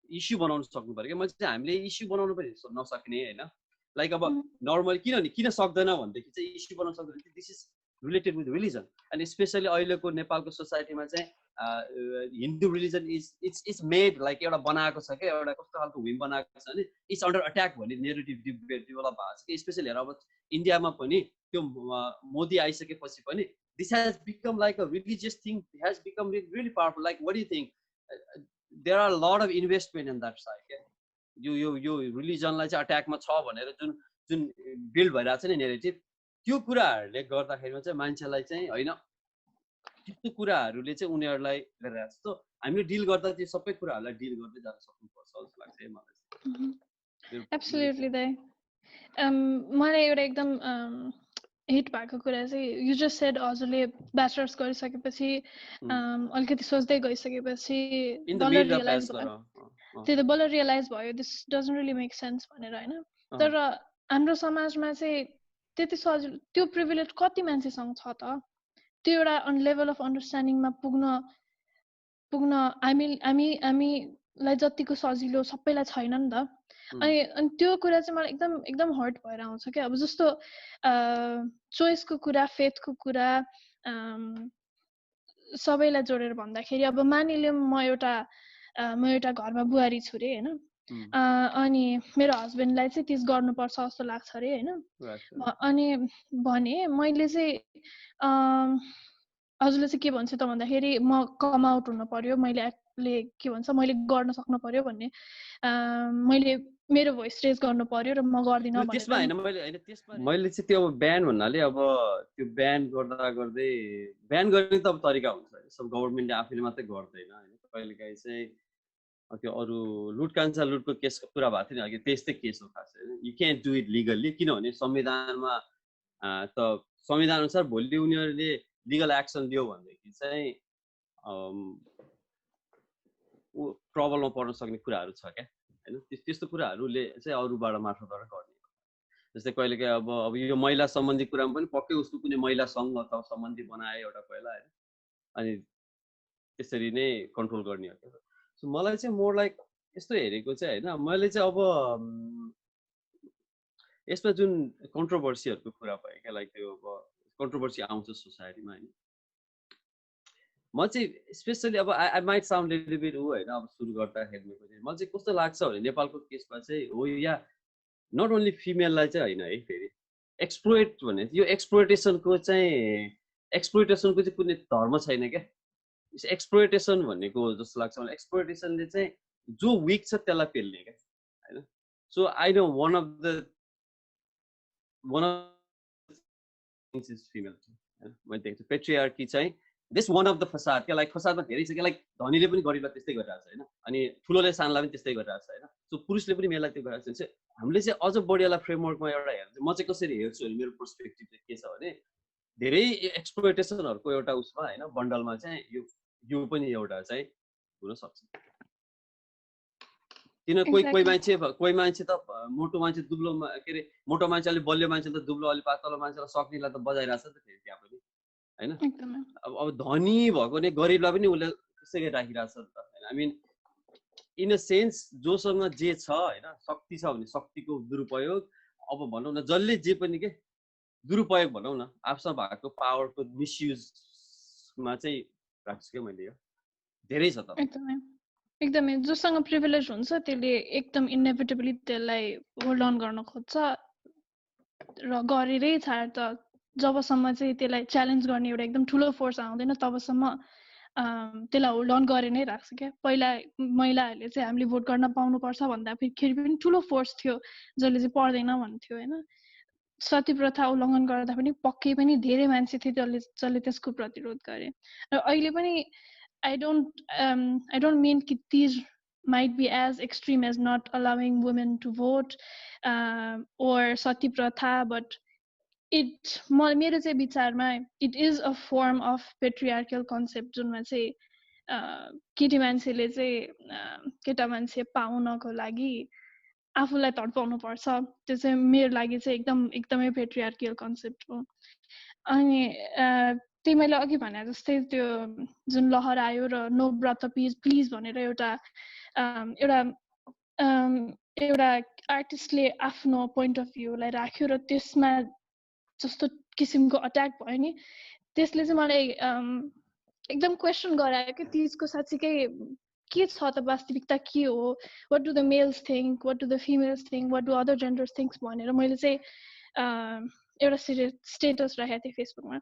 issue बनाउन सक्नु पर्यो क्या मैले चाहिँ हामीले issue बनाउनु पनि नसक्ने होइन लाइक अब नर्मली किन सक्दैन भनेदेखि चाहिँ इस्यु बनाउन सक्दैन this is related with religion and specially अहिलेको नेपालको सोसाइटीमा चाहिँ Hindu religion it's made like एउटा बनाएको छ क्या एउटा कस्तो खालको विम बनाएको छ भने इट्स अन्डर अट्याक भन्ने नेरेटिभ डेभलप भएको छ कि स्पेसली हेर अब इन्डियामा पनि त्यो मोदी आइसकेपछि पनि this has become like a religious thing has become really powerful like what you think there are a lot of investment in that side क्या यो रिलिजनलाई चाहिँ अट्याकमा छ भनेर जुन बिल्ड भइरहेको छ नि नेरेटिभ त्यो कुराहरूले गर्दाखेरिमा चाहिँ मान्छेलाई चाहिँ होइन त्यस्तो कुराहरूले चाहिँ उनीहरूलाई गरिरहेको छ त हामीले डिल गर्दा त्यो सबै कुराहरूलाई डिल गर्दै जान सक्नुपर्छ जस्तो लाग्छ है मलाई एब्सोल्युटली दाइ मलाई एउटा एकदम हिट भएको कुरा चाहिँ यु जस्ट सेड हजुरले ब्याचलर्स गरिसकेपछि अलिकति सोच्दै गइसकेपछि बल्ल रियलाइज भयो this doesn't really make sense भनेर होइन तर हाम्रो समाजमा चाहिँ त्यति सजिलो त्यो प्रिभिलेज कति मान्छेसँग छ त त्यो एउटा लेभल अफ अन्डरस्ट्यान्डिङमा पुग्न हामीलाई जतिको सजिलो सबैलाई छैन नि त अनि त्यो कुरा चाहिँ मलाई एकदम हर्ट भएर आउँछ क्या अब जस्तो चोइसको कुरा फेथको कुरा सबैलाई जोडेर भन्दाखेरि अब मानिलिउँ म एउटा घरमा बुहारी छु रे होइन अनि मेरो हस्बेन्डलाई चाहिँ त्यस गर्नुपर्छ जस्तो लाग्छ अरे होइन अनि भने मैले चाहिँ हजुरले चाहिँ के भन्छ त भन्दाखेरि म कम आउट हुनु पर्यो मैले गर्न सक्नु पर्यो भन्ने मैले मेरो भोइस रेज गर्नु पर्यो र म गर्दिनँ भने त्यसमा हैन मैले चाहिँ त्यो अब ब्यान भन्नाले अब त्यो ब्यान गर्दै ब्यान गर्ने त अब तरिका हुन्छ सब गभर्नमेन्टले आफैले मात्रै गर्दैन हैन कहिलेकाहीँ चाहिँ त्यो अरु लुटको केसको कुरा भएको थियो नि अघि त्यस्तै केस हो खास हैन you can't do it legally किनभने संविधानमा त संविधान अनुसार भोलि उनीहरूले लिगल एक्सन लियो भनेदेखि चाहिँ प्रब्लममा पर्न सक्ने कुराहरू छ क्या हैन त्यस्तो कुराहरूले चाहिँ अरूबाट मार्फतबाट गर्ने जस्तै कहिलेकाहीँ अब यो महिला सम्बन्धी कुरामा पनि पक्कै उसको कुनै महिला सङ्घ अथवा सम्बन्धी बनाए एउटा पहिला हैन अनि त्यसरी नै कन्ट्रोल गर्ने हो क्या सो मलाई चाहिँ मोर लाइक यस्तो हेरेको चाहिँ हैन मैले चाहिँ अब यसमा जुन कन्ट्रोभर्सीहरूको कुरा भयो क्या लाइक त्यो अब कन्ट्रोभर्सी आउँछ सोसाइटीमा हैन म चाहिँ स्पेसली अब I might sound little beet हैन अब सुरु गर्दाखेरि मलाई चाहिँ कस्तो लाग्छ भने नेपालको केसमा चाहिँ हो या नट ओन्ली फिमेललाई चाहिँ हैन है फेरि एक्सप्लोइट भन्ने यो एक्सप्लोइटेसनको चाहिँ कुनै धर्म छैन क्या एक्सप्लोइटेसन भनेको जस्तो लाग्छ मलाई एक्सप्लोइटेसनले चाहिँ जो विक छ त्यसलाई पेल्ने क्या हैन so I know one of is female हैन मैले देखेको छु पेट्रियार्की चाहिँ दिस वान अफ द फसाद क्या लाइक फसादमा धेरै छ क्या लाइक धनीले पनि गरिबलाई त्यस्तै गरिरहेको छ हैन अनि ठुलोले सानोलाई पनि त्यस्तै गरिरहेको छ हैन सो पुरुषले पनि मेललाई त्यो गरिरहेको छ हामीले चाहिँ अझ बढीवाला फ्रेमवर्कमा एउटा हेर्छ म चाहिँ कसरी हेर्छु भने मेरो पर्सपेक्टिभ चाहिँ के छ भने धेरै एक्सप्लोइटेसनहरूको एउटा उसमा हैन बन्डलमा चाहिँ यो पनि एउटा चाहिँ हुन सक्छ किन कोही मान्छे त मोटो मान्छे दुब्लोमा के अरे मोटो मान्छेले बलियो मान्छेले त दुब्लो अलि पातलो मान्छेलाई सक्नेलाई त बजाइरहेछ नि त फेरि त्यहाँ पनि हैन अब धनी भएको नि गरिबलाई पनि उसले त्यसै गरी राखिरहेछ नि त हैन I mean in a sense जोसँग जे छ हैन शक्ति छ भने शक्तिको दुरुपयोग अब भनौँ न जसले जे पनि के दुरुपयोग भनौँ न आफूसँग भएको पावरको मिसयुजमा चाहिँ राख्छु क्या मैले यो धेरै छ त एकदमै जोसँग प्रिभिलेज हुन्छ त्यसले एकदम इनेभिटेबली त्यसलाई होल्ड अन गर्न खोज्छ र गरेरै छाड त जबसम्म चाहिँ त्यसलाई च्यालेन्ज गर्ने एउटा एकदम ठुलो फोर्स आउँदैन तबसम्म त्यसलाई होल्ड अन गरे नै राख्छ क्या पहिला महिलाहरूले चाहिँ हामीले भोट गर्न पाउनुपर्छ भन्दाखेरि पनि ठुलो फोर्स थियो जसले चाहिँ पर्दैन भन्थ्यो होइन सती प्रथा उल्लङ्घन गर्दा पनि पक्कै पनि धेरै मान्छे थिए जसले त्यसको प्रतिरोध गरे र अहिले पनि I don't mean that these might be as extreme as not allowing women to vote or sati pratha, but मेरो चाहिँ विचारमा it is a form of patriarchal concept जुनमा चाहिँ केटी मान्छेले चाहिँ केटा मान्छे पाउनको लागि आफूलाई तडपाउनु पर्छ त्यो चाहिँ मेरो लागि चाहिँ एकदमै patriarchal concept हो अनि त्यही मैले अघि भने जस्तै त्यो जुन लहर आयो र नो ब्रत प्लिज भनेर एउटा एउटा आर्टिस्टले आफ्नो पोइन्ट अफ भ्यूलाई राख्यो र त्यसमा जस्तो किसिमको अट्याक भयो नि त्यसले चाहिँ मलाई एकदम क्वेसन गरायो कि तिजको साँच्चीकै के छ त वास्तविकता के हो what do the males think what do the females think what do other genders thinks भनेर मैले चाहिँ एउटा स्टेटस राखेको थिएँ फेसबुकमा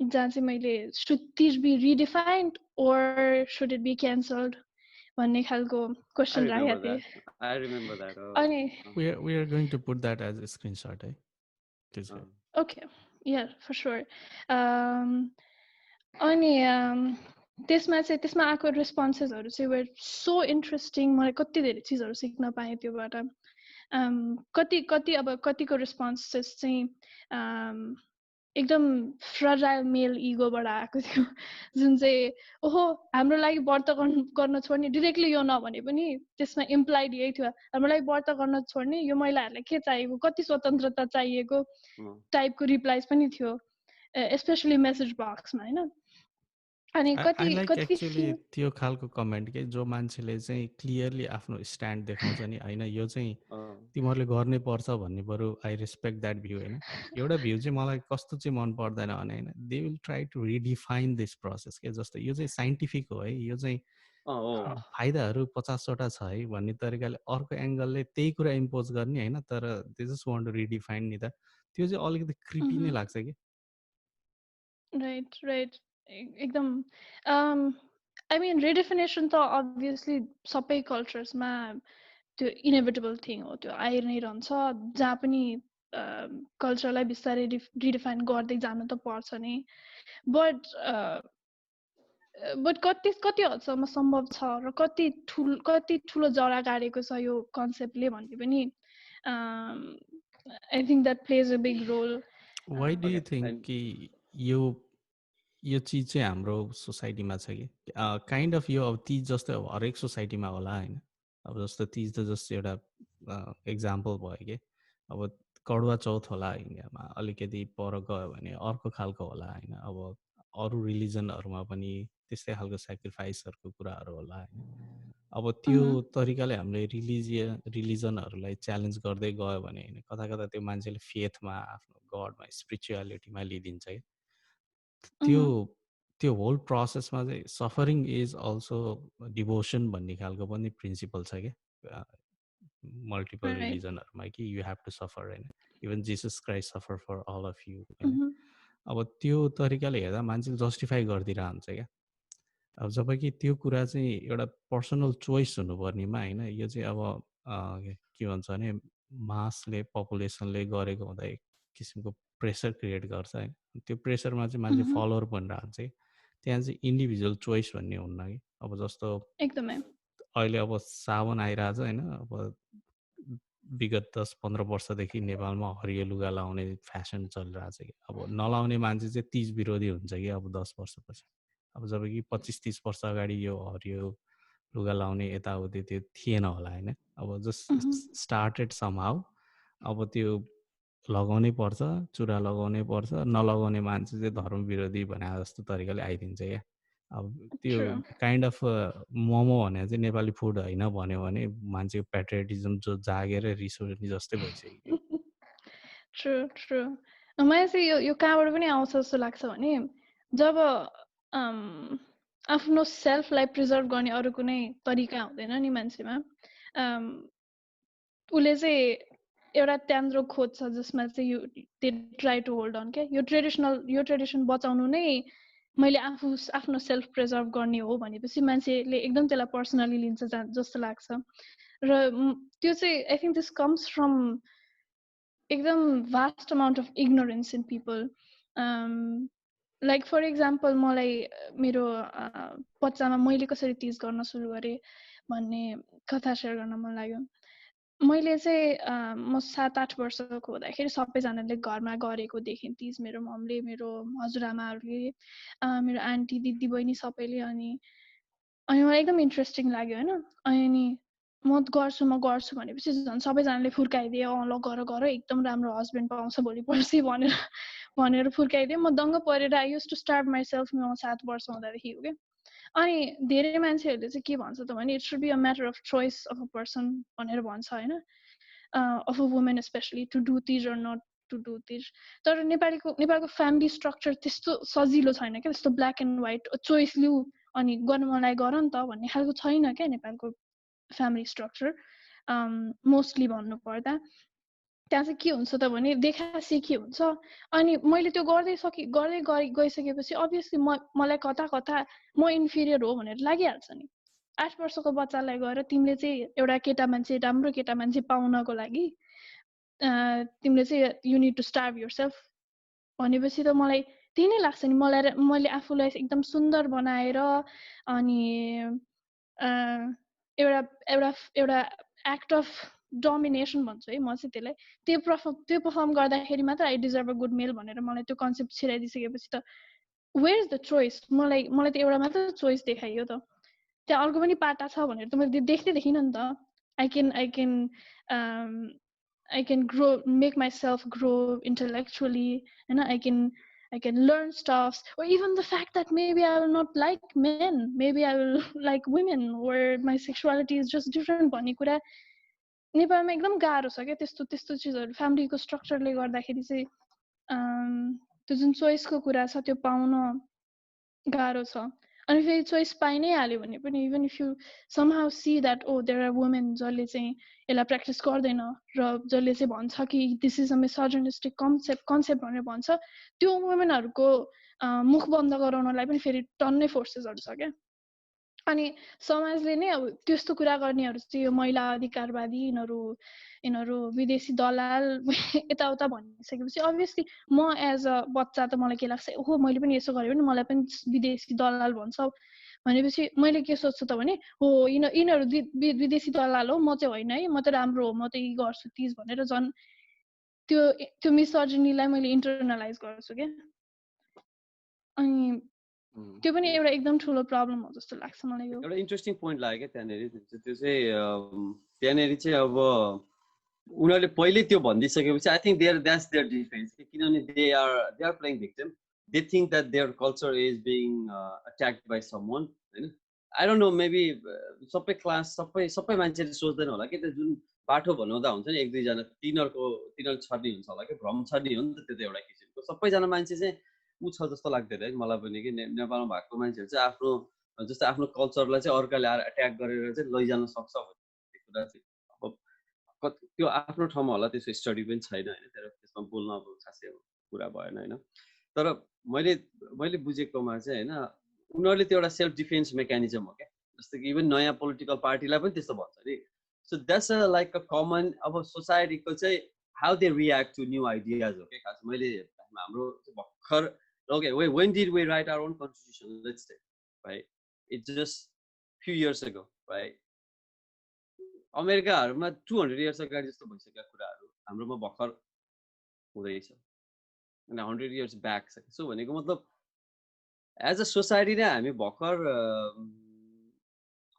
जहाँ चाहिँ मैले should these be redefined or should it be cancelled भन्ने खालको क्वेसन राखेको थिएँ I remember that. अनि we are going to put that as a screenshot, eh? Okay, yeah, for sure. अनि त्यसमा आएको रेस्पोन्सेसहरू चाहिँ वेयर सो इन्ट्रेस्टिङ मलाई कति धेरै चिजहरू सिक्न पाएँ त्योबाट कतिको रेस्पोन्सेस चाहिँ एकदम फ्रजाइल मेल इगोबाट आएको थियो जुन चाहिँ ओहो हाम्रो लागि व्रत गर्न छोड्ने डिरेक्टली यो नभने पनि त्यसमा इम्प्लाइड यही थियो हाम्रो लागि व्रत गर्न छोड्ने यो महिलाहरूलाई के चाहिएको कति स्वतन्त्रता चाहिएको टाइपको रिप्लाइज पनि थियो स्पेसली मेसेज बक्समा हैन अनि एक्चुअली त्यो खालको कमेन्ट के जो मान्छेले चाहिँ क्लियरली आफ्नो स्ट्यान्ड देखाउँछ नि हैन यो चाहिँ तिमीहरूले गर्नै पर्छ भन्ने बरु आई रेस्पेक्ट द्याट भ्यू हैन एउटा भ्यू चाहिँ मलाई कस्तो चाहिँ मन पर्दैन भने हैन they will try to redefine this process के जस्तो यो चाहिँ साइन्टिफिक हो है यो चाहिँ फाइदाहरू 50वटा छ है भन्ने तरिकाले अर्को एङ्गलले त्यही कुरा इम्पोज गर्ने हैन तर they just want to redefine नि त त्यो चाहिँ अलिकति क्रिपी नै लाग्छ कि राइट एकदम आई मिन रिडिफिनेसन त अभियसली सबै कल्चर्समा त्यो इनेभिटेबल थिङ हो त्यो आइ नै रहन्छ जहाँ पनि कल्चरलाई बिस्तारै रिडिफाइन गर्दै जानु त पर्छ नि बट कति हदसम्म सम्भव छ र कति ठुलो जरा गाडेको छ यो कन्सेप्टले भन्ने पनि I think that plays a big role why do you think कि यो चिज चाहिँ हाम्रो सोसाइटीमा छ कि काइन्ड अफ यो अब तीज जस्तै अब हरेक सोसाइटीमा होला होइन अब जस्तो तीज त जस्तो एउटा एक्जाम्पल भयो कि अब कडुवा चौथ होला इन्डियामा अलिकति पर गयो भने अर्को खालको होला होइन अब अरू रिलिजनहरूमा पनि त्यस्तै खालको सेक्रिफाइसहरूको कुराहरू होला होइन अब त्यो तरिकाले हामीले रिलिजनहरूलाई च्यालेन्ज गर्दै गयो भने होइन कता कता त्यो मान्छेले फेथमा आफ्नो गडमा स्पिरिचुअलिटीमा लिइदिन्छ कि त्यो होल प्रोसेसमा चाहिँ सफरिङ इज अल्सो डिभोसन भन्ने खालको पनि प्रिन्सिपल छ क्या मल्टिपल रिलिजनहरूमा कि यु हेभ टु सफर होइन even Jesus Christ suffer for all of you होइन अब त्यो तरिकाले हेर्दा मान्छेले जस्टिफाई गरिदिइरहन्छ क्या अब जब कि त्यो कुरा चाहिँ एउटा पर्सनल चोइस हुनुपर्नेमा होइन यो चाहिँ अब के भन्छ भने मासले पपुलेसनले गरेको हुँदा एक किसिमको प्रेसर क्रिएट गर्छ होइन त्यो प्रेसरमा चाहिँ मान्छे फलोवर बनिरहन्छ कि त्यहाँ चाहिँ इन्डिभिजुअल चोइस भन्ने हुन्न कि अब जस्तो एकदमै अहिले अब सावन आइरहेछ होइन अब विगत 10-15 वर्षदेखि नेपालमा हरियो लुगा लाउने फेसन चलिरहेछ कि अब नलाउने मान्छे चाहिँ तीज विरोधी हुन्छ कि अब 10 वर्षपछि अब जब कि 25-30 वर्ष अगाडि यो हरियो लुगा लाउने यताउति त्यो थिएन होला होइन अब जस्ट स्टार्टेड समहाउ अब त्यो लगाउनै पर्छ चुरा लगाउनै पर्छ नलगाउने मान्छे चाहिँ धर्म विरोधी भने जस्तो तरिकाले आइदिन्छ क्या अब त्यो काइन्ड अफ मोमो भने चाहिँ नेपाली फुड होइन भन्यो भने मान्छेको पेट्रियटिजम जो जागेर रिस उठ्ने जस्तै भइसक्यो ट्रु मलाई चाहिँ यो कहाँबाट पनि आउँछ जस्तो लाग्छ भने जब आफ्नो सेल्फलाई प्रिजर्भ गर्ने अरू कुनै तरिका हुँदैन नि मान्छेमा उसले चाहिँ एउटा त्यान्द्रो खोज्छ जसमा चाहिँ यो they try to hold on क्या यो ट्रेडिसन बचाउनु नै मैले आफ्नो सेल्फ प्रिजर्भ गर्ने हो भनेपछि मान्छेले एकदम त्यसलाई पर्सनली लिन्छ जस्तो लाग्छ र त्यो चाहिँ I think this comes from एकदम vast amount of ignorance in people like for example मलाई मेरो बच्चामा मैले कसरी तिज गर्न सुरु गरेँ भन्ने कथा सेयर गर्न मन लाग्यो मैले चाहिँ म 7-8 वर्षको हुँदाखेरि सबैजनाले घरमा गरेको देखेँ तिज मेरो ममले मेरो हजुरआमाहरूले मेरो आन्टी दिदी बहिनी सबैले अनि मलाई एकदम इन्ट्रेस्टिङ लाग्यो होइन अनि म गर्छु भनेपछि झन् सबैजनाले फुर्काइदिए ल गर गर एकदम राम्रो हस्बेन्ड पाउँछ भोलि पर्सि भनेर फुर्काइदिए। म दङ्ग परेर आई युज टु स्टार्भ माइसेल्फ म 7 वर्ष हुँदाखेरि हो क्या। अनि धेरै मान्छेहरूले चाहिँ के भन्छ त भने it should be a matter of choice of a person भनेर भन्छ होइन, of a women specially to do this or not to do this. तर नेपालको फ्यामिली स्ट्रक्चर त्यस्तो सजिलो छैन क्या, त्यस्तो ब्ल्याक एन्ड व्हाइट चोइस लिऊ अनि गर्नु मलाई गर नि त भन्ने खालको छैन क्या नेपालको फ्यामिली स्ट्रक्चर। मोस्टली भन्नु पर्दा त्यहाँ चाहिँ के हुन्छ त भने देखा सिखी हुन्छ। अनि मैले त्यो गर्दै गइसकेपछि अभियसली मलाई कता म इन्फिरियर हो भनेर लागिहाल्छ नि। 8 वर्षको बच्चालाई गएर तिमीले चाहिँ एउटा केटा मान्छे राम्रो केटा मान्छे पाउनको लागि तिमीले चाहिँ यु निड टु स्टार्भ योरसेल्फ भनेपछि त मलाई त्यही नै लाग्छ नि। मैले आफूलाई एकदम सुन्दर बनाएर अनि एउटा एक्ट अफ डोमिनेसन भन्छु है म चाहिँ त्यसलाई। त्यो पर्फर्म गर्दाखेरि मात्र आई डिजर्भ अ गुड मेल भनेर मलाई त्यो कन्सेप्ट छिराइदिइसकेपछि त वेयर इज द चोइस? मलाई त एउटा मात्र चोइस देखाइयो त, त्यहाँ अर्को पनि पाटा छ भनेर त मैले देख्दै देखिनँ नि त। I can grow, make myself grow intellectually, and I can learn stuff, or even the fact that maybe I will not like men, maybe I will like women, where my sexuality is just different भन्ने कुरा नेपालमा एकदम गाह्रो छ क्या। त्यस्तो चिजहरू फ्यामिलीको स्ट्रक्चरले गर्दाखेरि चाहिँ त्यो जुन चोइसको कुरा छ त्यो पाउन गाह्रो छ। अनि फेरि चोइस पाइ नै हाल्यो भने पनि even if you somehow see that oh there are women जसले चाहिँ यसलाई प्र्याक्टिस गर्दैन र जसले चाहिँ भन्छ कि this is a misogynistic concept भनेर भन्छ, त्यो वुमेनहरूको मुख बन्द गराउनलाई पनि फेरि टन्नै फोर्सेसहरू छ क्या। अनि समाजले नै अब त्यस्तो कुरा गर्नेहरू चाहिँ यो महिला अधिकारवादी यिनीहरू विदेशी दलाल यताउता भनिसकेपछि अभियसली म एज अ बच्चा त मलाई के लाग्छ, ओहो मैले पनि यसो गरेँ भने मलाई पनि विदेशी दलाल भन्छ भनेपछि मैले के सोच्छु त भने हो यिनीहरू विदेशी दलाल हो, म चाहिँ होइन है, म त राम्रो हो, म त यी गर्छु तिज भनेर झन् त्यो मिसोजिनीलाई मैले इन्टरनलाइज गर्छु क्या। अनि त्यो पनि एउटा एकदम ठुलो प्रब्लम हो जस्तो लाग्छ मलाई। यो एउटा इन्ट्रेस्टिङ पोइन्ट लाग्यो क्या त्यहाँनिर। त्यो चाहिँ त्यहाँनिर चाहिँ अब उनीहरूले पहिले त्यो भनिदिइसकेपछि I think that's their defense, किनभने they are playing victim. They think that their culture is being attacked by someone होइन। आई डोन्ट नो, मेबी सबै क्लास सबै मान्छेले सोच्दैन होला कि त्यो जुन बाटो बनाउँदा हुन्छ नि एक दुईजना तिनीहरू छर्नी हुन्छ होला कि भ्रम छर्नी हो नि त। त्यो त एउटा किसिमको सबैजना मान्छे चाहिँ ऊ छ जस्तो लाग्दैन है मलाई पनि कि नेपालमा भएको मान्छेहरू चाहिँ आफ्नो जस्तै आफ्नो कल्चरलाई चाहिँ अर्काले आएर एट्याक गरेर चाहिँ लैजान सक्छ भन्ने कुरा चाहिँ अब त्यो आफ्नो ठाउँमा होला, त्यसको स्टडी पनि छैन होइन, त्यसमा बोल्न अब खासै कुरा भएन होइन। तर मैले बुझेकोमा चाहिँ होइन उनीहरूले त्यो एउटा सेल्फ डिफेन्स मेकानिजम हो क्या। जस्तो कि इभन नयाँ पोलिटिकल पार्टीलाई पनि त्यस्तो भन्छ नि। So that's a like a common अब सोसाइटीको चाहिँ how they react to new ideas हो क्या खास। मैले हाम्रो भर्खर okay, when did we write our own constitution? Let's say, right? It's just few years ago, right? अमेरिकाहरूमा 200 years अगाडि जस्तो भइसकेका कुराहरू हाम्रोमा भर्खर हुँदैछ अनि 100 years ब्याक छ। सो भनेको मतलब एज अ सोसाइटी नै हामी भर्खर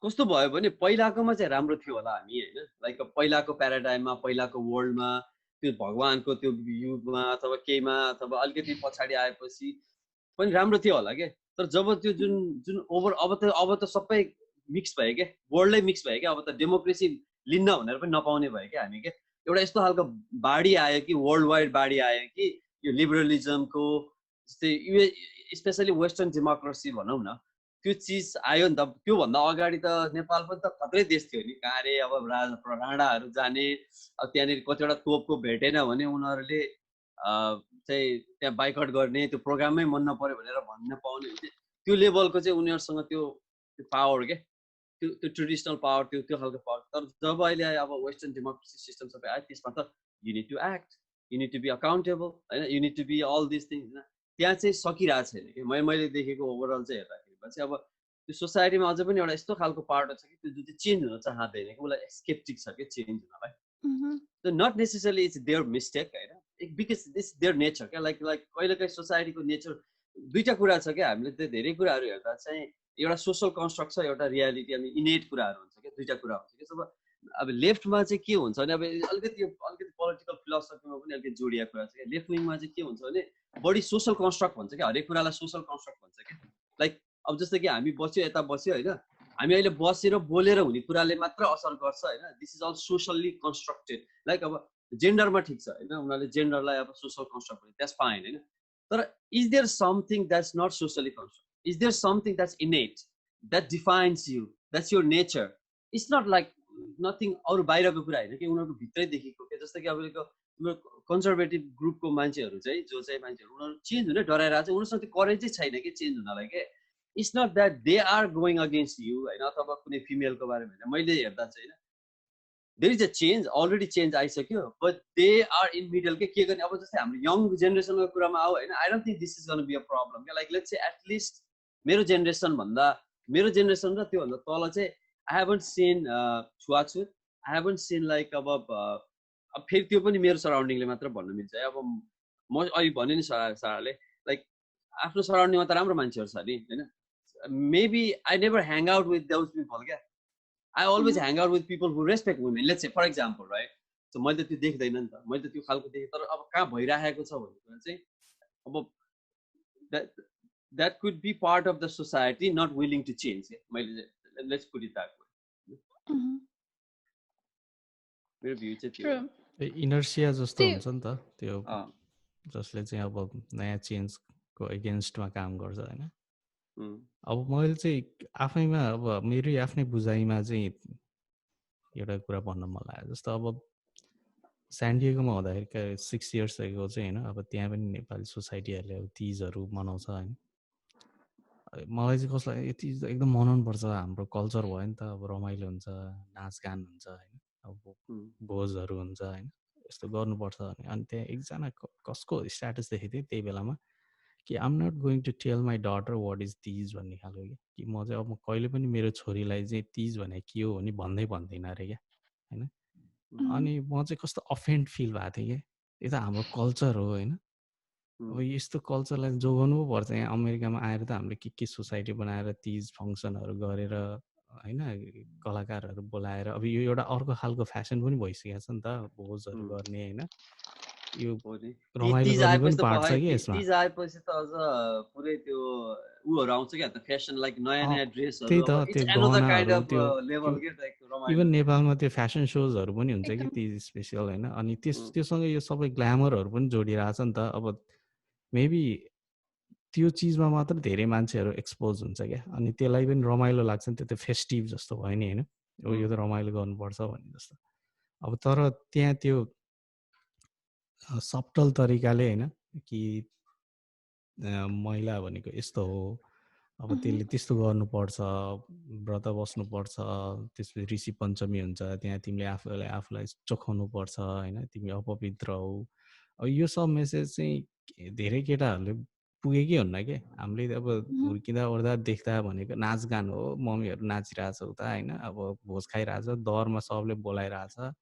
कस्तो भयो भने पहिलाकोमा चाहिँ राम्रो थियो होला हामी होइन, लाइक पहिलाको प्याराडाइममा पहिलाको वर्ल्डमा त्यो भगवानको त्यो युगमा अथवा केहीमा अथवा अलिकति पछाडि आएपछि पनि राम्रो थियो होला क्या। तर जब त्यो जुन ओभर अब त सबै मिक्स भयो क्या, वर्ल्डै मिक्स भयो क्या। अब त डेमोक्रेसी लिन्न भनेर पनि नपाउने भयो क्या हामी क्या। एउटा यस्तो खालको बाढी आयो कि वर्ल्ड वाइड बाढी आयो कि यो लिबरलिजमको जस्तै स्पेसली वेस्टर्न डेमोक्रेसी भनौँ न, त्यो चिज आयो नि त। त्योभन्दा अगाडि त नेपाल पनि त खत्रै देश थियो नि। कहाँ रे अब राणाहरू जाने, अब त्यहाँनिर कतिवटा तोपको भेटेन भने उनीहरूले चाहिँ त्यहाँ बाइकआउट गर्ने, त्यो प्रोग्राममै मन नपर्यो भनेर भन्न पाउने, त्यो लेभलको चाहिँ उनीहरूसँग त्यो पावर क्या, त्यो ट्रेडिसनल पावर, त्यो खालको पावर। तर जब अहिले अब वेस्टर्न डेमोक्रेसी सिस्टम सबै आयो त्यसमा त you need to act, you need to be accountable होइन, you need to be all this things होइन। त्यहाँ चाहिँ सकिरहेको छैन कि मैले देखेको ओभरअल चाहिँ हेर्दाखेरि चाहिँ अब त्यो सोसाइटीमा अझै पनि एउटा यस्तो खालको पार्ट छ कि त्यो जुन चाहिँ चेन्ज हुन चाहँदैन कि, उसलाई स्केप्टिक छ कि चेन्ज हुनलाई। So not necessarily it's their mistake होइन, because this their nature क्या। लाइक कहिलेकाहीँ सोसाइटीको नेचर दुईवटा कुरा छ क्या। हामीले त्यो धेरै कुराहरू हेर्दा चाहिँ एउटा सोसल कन्स्ट्रक्ट छ, एउटा रियालिटी अनि इनेट कुराहरू हुन्छ क्या, दुईवटा कुरा हुन्छ कि। अब लेफ्टमा चाहिँ के हुन्छ भने अब अलिकति पोलिटिकल फिलोसफीमा पनि अलिकति जोडिएको कुरा छ क्या। लेफ्ट विङमा चाहिँ के हुन्छ भने बढी सोसल कन्स्ट्रक्ट भन्छ क्या, हरेक कुरालाई सोसल कन्स्ट्रक्ट भन्छ क्या। लाइक अब जस्तो कि हामी बस्यो यता बस्यो होइन, हामी अहिले बसेर बोलेर हुने कुराले मात्र असर गर्छ होइन। This is all socially constructed. Like अब जेन्डरमा ठिक छ होइन, उनीहरूले जेन्डरलाई अब सोसल कन्स्ट्रक्ट भने द्याट्स फाइन होइन, तर is there something that's not socially construct? Is there something that's innate that defines you, that's your nature? It's not like nothing अरू बाहिरको कुरा होइन कि, उनीहरूको भित्रैदेखिको के। जस्तो कि अब कन्जर्भेटिभ ग्रुपको मान्छेहरू चाहिँ जो चाहिँ मान्छेहरू उनीहरू चेन्ज हुने डराइरहेको छ, उनीहरूसँग त्यो करेज चाहिँ छैन कि चेन्ज हुनलाई के। It's not that they are going against you होइन, अथवा कुनै फिमेलको बारेमा होइन। मैले हेर्दा चाहिँ होइन, there is a change, already change आइसक्यो, but they are in middle के गर्ने। अब जस्तै हाम्रो यङ जेनेरेसनको कुरामा आऊ होइन, I don't think this is gonna be a problem क्या। लाइक लेट्स से एटलिस्ट मेरो जेनेरेसन र त्योभन्दा तल चाहिँ आई हेभन्ट सिन छुवाछुत, आई हेभन्ट सिन लाइक अब फेरि त्यो पनि मेरो सराउन्डिङले मात्र भन्नु मिल्छ है। अब म अहिले भने नि साराले लाइक आफ्नो सराउन्डिङमा त राम्रो मान्छेहरू छ नि होइन, maybe I never hang out with those people क्या। I always hang out with people who respect women. Let's say, for example, right? So मैले त त्यो देख्दैन नि त, मैले त त्यो खालको देखेँ, तर अब कहाँ भइरहेको छ भन्ने कुरा चाहिँ अब that could be part of the society not willing to change. मैले let's put it that way. मेरो भ्यू चाहिँ त्यो इनर्सिया जस्तो हुन्छ नि त त्यो, जसले चाहिँ अब नयाँ चेन्जको एगेन्स्टमा काम गर्छ होइन। अब मैले चाहिँ आफैमा अब मेरै आफ्नै बुझाइमा चाहिँ एउटा कुरा भन्न मन लाग्यो। जस्तो अब स्यान्डिएगोमा हुँदाखेरि 6 इयर्स अगो चाहिँ होइन, अब त्यहाँ पनि नेपाली सोसाइटीहरूले अब तिजहरू मनाउँछ होइन। मलाई चाहिँ कसलाई यो तिज एकदम मनाउनुपर्छ, हाम्रो कल्चर भयो नि त, अब रमाइलो हुन्छ, नाचगान हुन्छ होइन, अब भोजहरू हुन्छ होइन, यस्तो गर्नुपर्छ भने। अनि त्यहाँ एकजना कसको स्ट्याटस देखेको थिएँ त्यही बेलामा कि I'm not going to tell my daughter what is these भन्ने खालको कि म चाहिँ अब कहिले पनि मेरो छोरीलाई चाहिँ तिज भने के हो भने भन्दिनँ अरे क्या होइन। अनि म चाहिँ कस्तो अफेन्ड फिल भएको थिएँ क्या, यो त हाम्रो कल्चर हो होइन। अब यस्तो कल्चरलाई जोगाउनु पो पर्छ। यहाँ अमेरिकामा आएर त हामीले के सोसाइटी बनाएर तिज फङ्सनहरू गरेर होइन, कलाकारहरू बोलाएर अब यो एउटा अर्को खालको फेसन पनि भइसकेको छ नि त, भोजहरू गर्ने होइन। यो रमाइलो गर्ने पनि पार्ट छ कि यसमा। तिज आएपछि त अझ पुरै त्यो उहरू आउँछ क्या, त फेसन लाइक नयाँ ड्रेसहरू, त्यही त त्यो गहनाहरू, त्यो लेभल के त इभन नेपालमा त्यो फेसन सोजहरू पनि हुन्छ कि तिज स्पेसियल होइन। अनि त्योसँग यो सबै ग्ल्यामरहरू पनि जोडिरहेछ नि त। अब मेबी त्यो चिजमा मात्र धेरै मान्छेहरू एक्सपोज हुन्छ क्या, अनि त्यसलाई पनि रमाइलो लाग्छ नि, त्यो फेस्टिभ जस्तो भयो नि होइन, अब यो त रमाइलो गर्नुपर्छ भन्ने जस्तो। अब तर त्यहाँ त्यो सब्टल तरिकाले होइन कि महिला भनेको यस्तो हो, अब त्यसले त्यस्तो गर्नुपर्छ, व्रत बस्नुपर्छ, त्यसपछि ऋषि पञ्चमी हुन्छ, त्यहाँ तिमीले आफूलाई चोखाउनु पर्छ होइन, तिमी अपवित्र हौ। अब यो सब मेसेज चाहिँ धेरै केटाहरूले पुगेकै हुन्न क्या। हामीले अब हुर्किँदा ओर्दा देख्दा भनेको नाचगान हो, मम्मीहरू नाचिरहेछ उता होइन, अब भोज खाइरहेछ, दरमा सबले बोलाइरहेछ,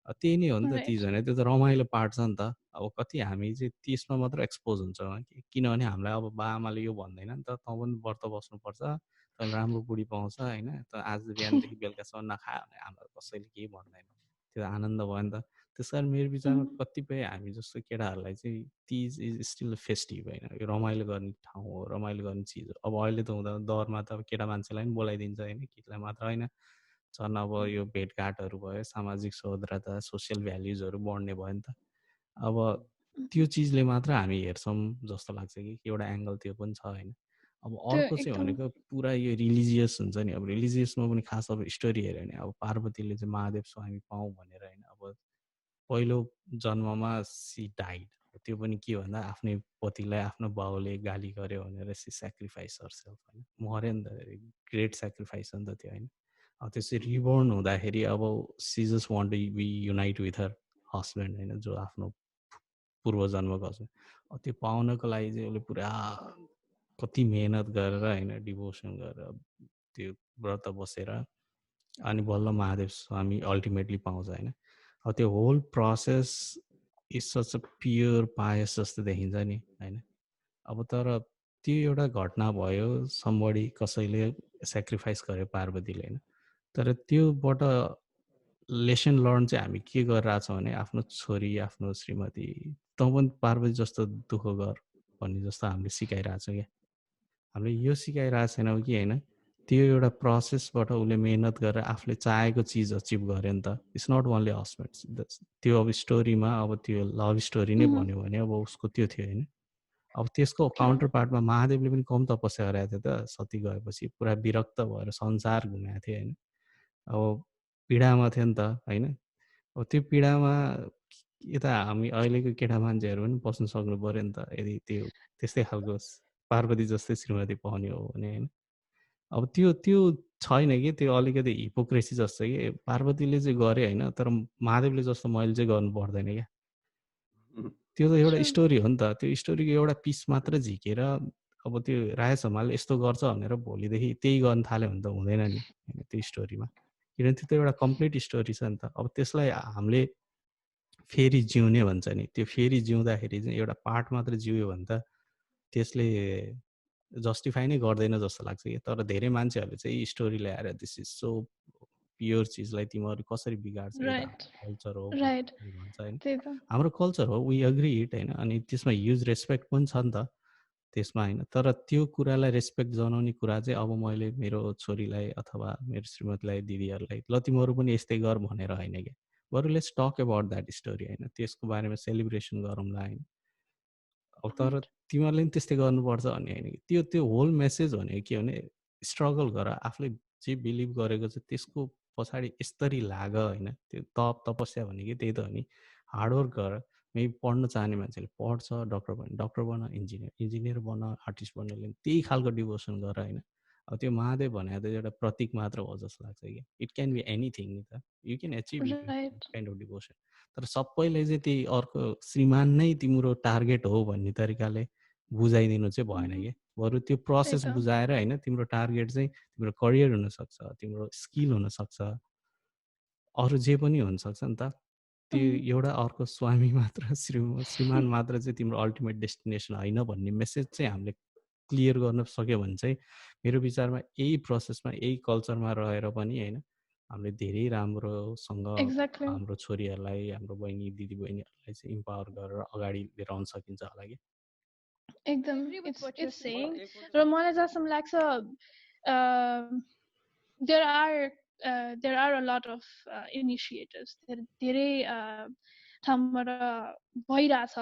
त्यही नै हो नि त तिज भने। त्यो त रमाइलो पार्ट छ नि त। अब कति हामी चाहिँ त्यसमा मात्र एक्सपोज हुन्छ, किनभने हामीलाई अब बाआमाले यो भन्दैन नि त, तँ पनि व्रत बस्नुपर्छ, तैँले राम्रो बुढी पाउँछ होइन, त आज बिहानदेखि बेलुकासम्म नखायो भने हामीलाई कसैले केही भन्दैन, त्यो आनन्द भयो नि त। त्यस कारण मेरो विचारमा कतिपय हामी जस्तो केटाहरूलाई चाहिँ तिज इज स्टिल फेस्टिभ होइन, यो रमाइलो गर्ने ठाउँ हो, रमाइलो गर्ने चिज हो। अब अहिले त हुँदा दरमा त अब केटा मान्छेलाई पनि बोलाइदिन्छ होइन, केटीलाई मात्र होइन। झन् अब यो भेटघाटहरू भयो, सामाजिक सौहार्दता, सोसियल भ्याल्युजहरू बढ्ने भयो नि त। अब त्यो चिजले मात्र हामी हेर्छौँ जस्तो लाग्छ कि एउटा एङ्गल त्यो पनि छ होइन। अब अर्को चाहिँ भनेको पुरा यो रिलिजियस हुन्छ नि। अब रिलिजियसमा पनि खास अब स्टोरी हेऱ्यो भने अब पार्वतीले चाहिँ महादेव स्वामी पाऊँ भनेर होइन, अब पहिलो जन्ममा सी डाइड, त्यो पनि के भन्दा आफ्नै पतिलाई आफ्नो बाउले गाली गर्यो भनेर सी सेक्रिफाइस हरसेल्फ होइन, मऱ्यो नि त, ग्रेट सेक्रिफाइस हो नि त त्यो होइन। अब त्यसरी रिबोर्न हुँदाखेरि अब she just want to be unite with her husband होइन, जो आफ्नो पूर्वजन्मको हस्बेन्ड। त्यो पाउनको लागि चाहिँ उसले पुरा कति मेहनत गरेर होइन, डिभोसन गरेर त्यो व्रत बसेर अनि बल्ल महादेव स्वामी अल्टिमेटली पाउँछ होइन। अब त्यो whole process is such a pure pious जस्तो देखिन्छ नि होइन। अब तर त्यो एउटा घटना भयो, समबडी कसैले सेक्रिफाइस गर्यो पार्वतीले होइन, तर त्योबाट लेसन लर्न चाहिँ हामी के गरिरहेछौँ भने आफ्नो छोरी आफ्नो श्रीमती तँ पनि पार्वती जस्तो दुःख गर भन्ने जस्तो हामीले सिकाइरहेछौँ क्या हामीले यो सिकाइरहेको छैनौँ कि होइन त्यो एउटा प्रोसेसबाट उसले मेहनत गरेर आफूले चाहेको चिज अचिभ गर्यो नि त इट्स नट ओन्ली हस्बेन्ड त्यो अब स्टोरीमा अब त्यो लभ स्टोरी नै भन्यो भने अब उसको त्यो थियो होइन अब त्यसको काउन्टर पार्टमा महादेवले पनि कम तपस्या गरेको थियो त सती गएपछि पुरा विरक्त भएर संसार घुमेको थियो होइन अब पीडामा थियो नि त होइन अब त्यो पीडामा यता हामी अहिलेको केटा मान्छेहरू पनि बस्नु सक्नु पऱ्यो नि त यदि त्यो त्यस्तै खालको पार्वती जस्तै श्रीमती पाउने हो भने होइन अब त्यो त्यो छैन कि त्यो अलिकति हिपोक्रेसी जस्तो कि पार्वतीले चाहिँ गरे होइन तर महादेवले जस्तो मैले चाहिँ गर्नु पर्दैन क्या त्यो त एउटा स्टोरी हो नि त त्यो स्टोरीको एउटा पिस मात्र झिकेर अब त्यो राजेश हमालले यस्तो गर्छ भनेर भोलिदेखि त्यही गर्न थाल्यो भने त हुँदैन नि होइन त्यो स्टोरीमा किनभने त्यो त एउटा कम्प्लिट स्टोरी छ नि त अब त्यसलाई हामीले फेरि जिउने भन्छ नि त्यो फेरि जिउँदाखेरि चाहिँ एउटा पार्ट मात्र जिउयो भने त त्यसले जस्टिफाई नै गर्दैन जस्तो लाग्छ कि तर धेरै मान्छेहरूले चाहिँ स्टोरी ल्याएर दिस इज सो प्योर चिजलाई तिमीहरू कसरी बिगार्छ यो त कल्चर हो भन्छ होइन हाम्रो कल्चर हो वी अग्री इट होइन अनि त्यसमा ह्युज रेस्पेक्ट पनि छ नि त त्यसमा होइन तर त्यो कुरालाई रेस्पेक्ट जनाउने कुरा चाहिँ अब मैले मेरो छोरीलाई अथवा मेरो श्रीमतीलाई दिदीहरूलाई ल तिमीहरू पनि यस्तै गर भनेर होइन क्या बरु let's talk about that story होइन त्यसको बारेमा सेलिब्रेसन गरौँला होइन अब तर तिमीहरूले पनि त्यस्तै गर्नुपर्छ भन्ने होइन कि त्यो त्यो होल मेसेज भनेको के भने स्ट्रगल गर आफूले जे बिलिभ गरेको छ त्यसको पछाडि यसरी लाग होइन त्यो तप तपस्या भनेको त्यही त हो नि हार्डवर्क गर मेबी पढ्न चाहने मान्छेले पढ्छ डक्टर बन इन्जिनियर बन आर्टिस्ट बन्नले त्यही खालको डिभोसन गर होइन अब त्यो महादेव भनेको त एउटा प्रतीक मात्र हो जस्तो लाग्छ कि इट क्यान बी एनिथिङ नि त you can achieve it kind of devotion तर सबैले चाहिँ त्यही अर्को श्रीमान नै तिम्रो टार्गेट हो भन्ने तरिकाले बुझाइदिनु चाहिँ भएन कि बरु त्यो प्रोसेस बुझाएर होइन तिम्रो टार्गेट चाहिँ तिम्रो करियर हुनसक्छ तिम्रो स्किल हुनसक्छ अरू जे पनि हुनसक्छ नि त त्यो एउटा अर्को स्वामी मात्र श्रीमान मात्र चाहिँ तिम्रो अल्टिमेट डेस्टिनेसन होइन भन्ने मेसेज चाहिँ हामीले क्लियर गर्न सक्यो भने चाहिँ मेरो विचारमा यही प्रोसेसमा यही कल्चरमा रहेर पनि होइन हामीले धेरै राम्रोसँग हाम्रो छोरीहरूलाई हाम्रो बहिनी दिदी बहिनीहरूलाई चाहिँ इम्पावर गरेर अगाडि लिएर आउन सकिन्छ होला कि एकदम र मलाई जसम्म लाग्छ there are a lot of initiatives धेरै ठाउँबाट भइरहेछ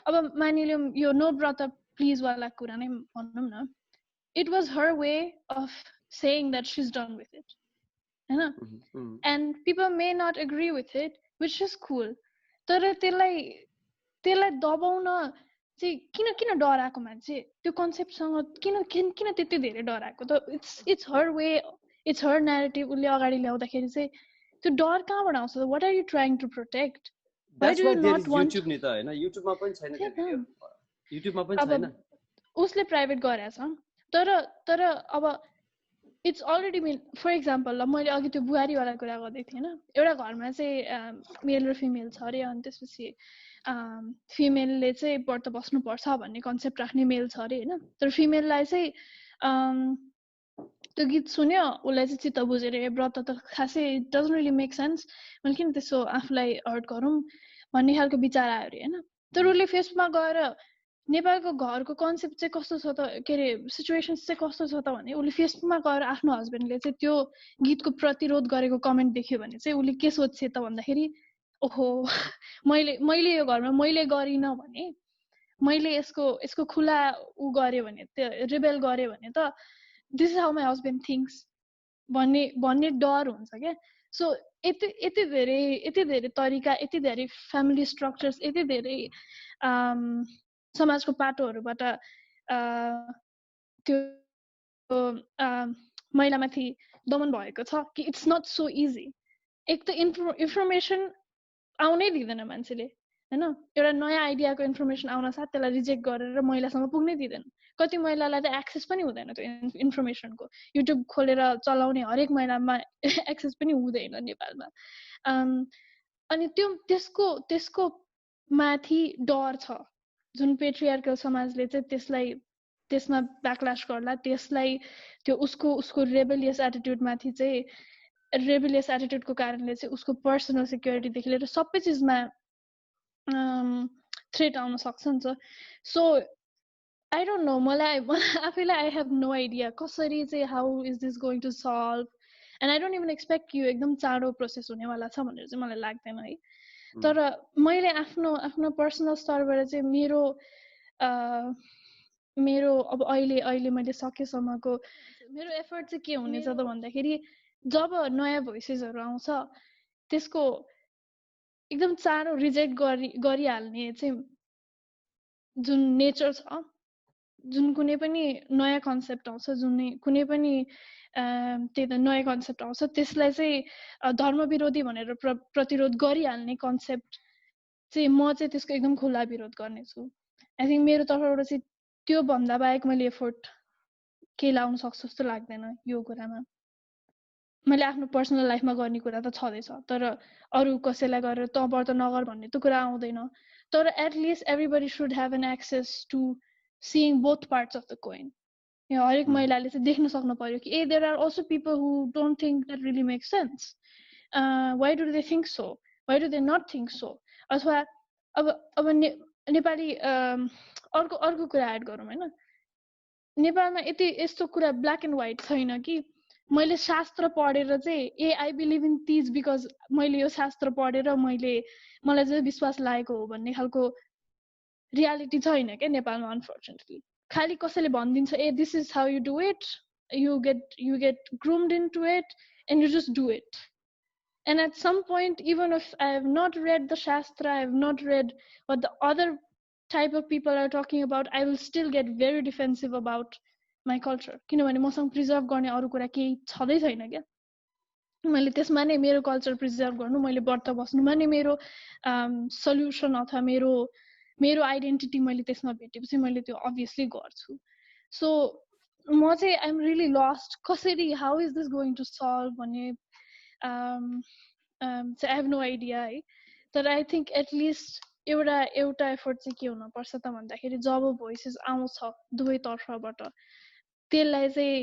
अब मानिलियौँ यो नो ब्रत प्लिज वाला कुरा नै भनौँ न it was her way of saying that she's done with it and people may not agree with it which is cool तर त्यसलाई दबाउन चाहिँ किन डराएको मान्छे त्यो कन्सेप्टसँग किन त्यति धेरै डराएको त it's her way it's her narrative उसले अगाडि ल्याउँदाखेरि चाहिँ त्यो डर कहाँबाट आउँछ what are you trying to protect why do you not want YouTube नि त हैन युट्युबमा पनि छैन त्यो युट्युबमा पनि छैन उसले प्राइभेट गरेछ तर अब it's already mean for example मैले अघि त्यो बुहारीवाला कुरा गर्दै थिएँ होइन एउटा घरमा चाहिँ मेल र फिमेल छ अरे अनि त्यसपछि फिमेलले चाहिँ व्रत बस्नुपर्छ भन्ने कन्सेप्ट राख्ने मेल छ अरे होइन तर फिमेललाई चाहिँ त्यो गीत सुन्यो उसलाई चाहिँ चित्त बुझेर व्रत त खासै डजन्ट रियली मेक सेन्स मैले किन त्यसो आफूलाई हर्ट गरौँ भन्ने खालको विचार आयो अरे होइन तर उसले फेसबुकमा गएर नेपालको घरको कन्सेप्ट चाहिँ कस्तो छ त के अरे सिचुएसन्स चाहिँ कस्तो छ त भने उसले फेसबुकमा गएर आफ्नो हस्बेन्डले चाहिँ त्यो गीतको प्रतिरोध गरेको कमेन्ट देख्यो भने चाहिँ उसले के सोध्छ त भन्दाखेरि ओहो मैले यो घरमा मैले गरिनँ भने मैले यसको खुला उ गरेँ भने त्यो रिबेल गरेँ भने त this is how my husband thinks भन्ने डर हुन्छ क्या सो यति धेरै तरिका यति धेरै फ्यामिली स्ट्रक्चर्स यति धेरै समाजको पाटोहरूबाट त्यो महिलामाथि दमन भएको छ कि इट्स नट सो इजी एक त इन्फर्मेसन आउनै दिँदैन मान्छेले हैन एउटा नयाँ आइडियाको इन्फर्मेसन आउन साथ त्यसलाई रिजेक्ट गरेर महिलासम्म पुग्नै दिँदैन कति महिलालाई त एक्सेस पनि हुँदैन त्यो इन्फर्मेसनको युट्युब खोलेर चलाउने हरेक महिलामा एक्सेस पनि हुँदैन नेपालमा अनि त्यसको माथि डर छ जुन पेट्रियार्कल समाजले चाहिँ त्यसमा ब्याकल्यास गर्ला त्यसलाई त्यो उसको रेबेलियस एटिट्युड माथि चाहिँ रेबिलियस एटिट्युडको कारणले चाहिँ उसको पर्सनल सिक्युरिटीदेखि लिएर सबै चिजमा थ्रेट आउन सक्छ नि त. सो आई डोन्ट नो, मलाई आफैलाई आई हेभ नो आइडिया कसरी चाहिँ how is this going to solve, and I don't even expect कि यो एकदम चाँडो प्रोसेस हुनेवाला छ भनेर चाहिँ मलाई लाग्दैन है. तर मैले आफ्नो पर्सनल स्तरबाट चाहिँ मेरो अब अहिले मैले सकेसम्मको मेरो एफर्ट चाहिँ के हुनेछ त भन्दाखेरि जब नयाँ भोइसेसहरू आउँछ त्यसको एकदम चाँडो रिजेक्ट गरिहाल्ने चाहिँ जुन नेचर छ, जुन कुनै पनि नयाँ कन्सेप्ट आउँछ, कुनै पनि त्यही त नयाँ कन्सेप्ट आउँछ त्यसलाई चाहिँ धर्म विरोधी भनेर प्रतिरोध गरिहाल्ने कन्सेप्ट चाहिँ म चाहिँ त्यसको एकदम खुला विरोध गर्नेछु. आई थिङ्क मेरो तर्फबाट चाहिँ त्यो भन्दा बाहेक मैले एफोर्ट के लाउन सक्छु जस्तो लाग्दैन यो कुरामा. मैले आफ्नो पर्सनल लाइफमा गर्ने कुरा त छँदैछ, तर अरू कसैलाई गरेर त व्रत नगर भन्ने त कुरा आउँदैन. तर at least everybody should have an access to seeing both parts of the coin. हरेक महिलाले चाहिँ देख्न सक्नु पर्यो कि ए there are also people who don't think that really make sense. Why do they think so, why do they not think so. अथवा अब नेपाली अर्को कुरा एड गरौँ होइन. नेपालमा यस्तो कुरा ब्ल्याक एन्ड व्हाइट छैन कि मैले शास्त्र पढेर चाहिँ I believe in Teej because मैले यो शास्त्र पढेर मलाई चाहिँ विश्वास लागेको हो भन्ने खालको रियालिटी छैन क्या नेपालमा अनफर्चुनेटली. खालि कसैले भनिदिन्छ ए this is how you do it, you get groomed into it and you just do it. And at some point, even if I have not read the Shastra, I have not read what the other type of people are talking about, I will still get very defensive about my culture. किनभने मसँग preserve गर्ने अरू कुरा केही छँदै छैन क्या. मैले त्यसमा नै मेरो कल्चर प्रिजर्भ गर्नु, मैले व्रत बस्नुमा नै मेरो सल्युसन अथवा मेरो आइडेन्टिटी मैले त्यसमा भेटेपछि मैले त्यो अभियसली गर्छु. सो म चाहिँ आइ एम रियली लस्ट कसरी how is this going to solve भन्ने I have no idea है. तर आई थिङ्क एटलिस्ट एउटा एफोर्ट चाहिँ के हुनुपर्छ त भन्दाखेरि जब भोइसेस आउँछ दुवै तर्फबाट त्यसलाई चाहिँ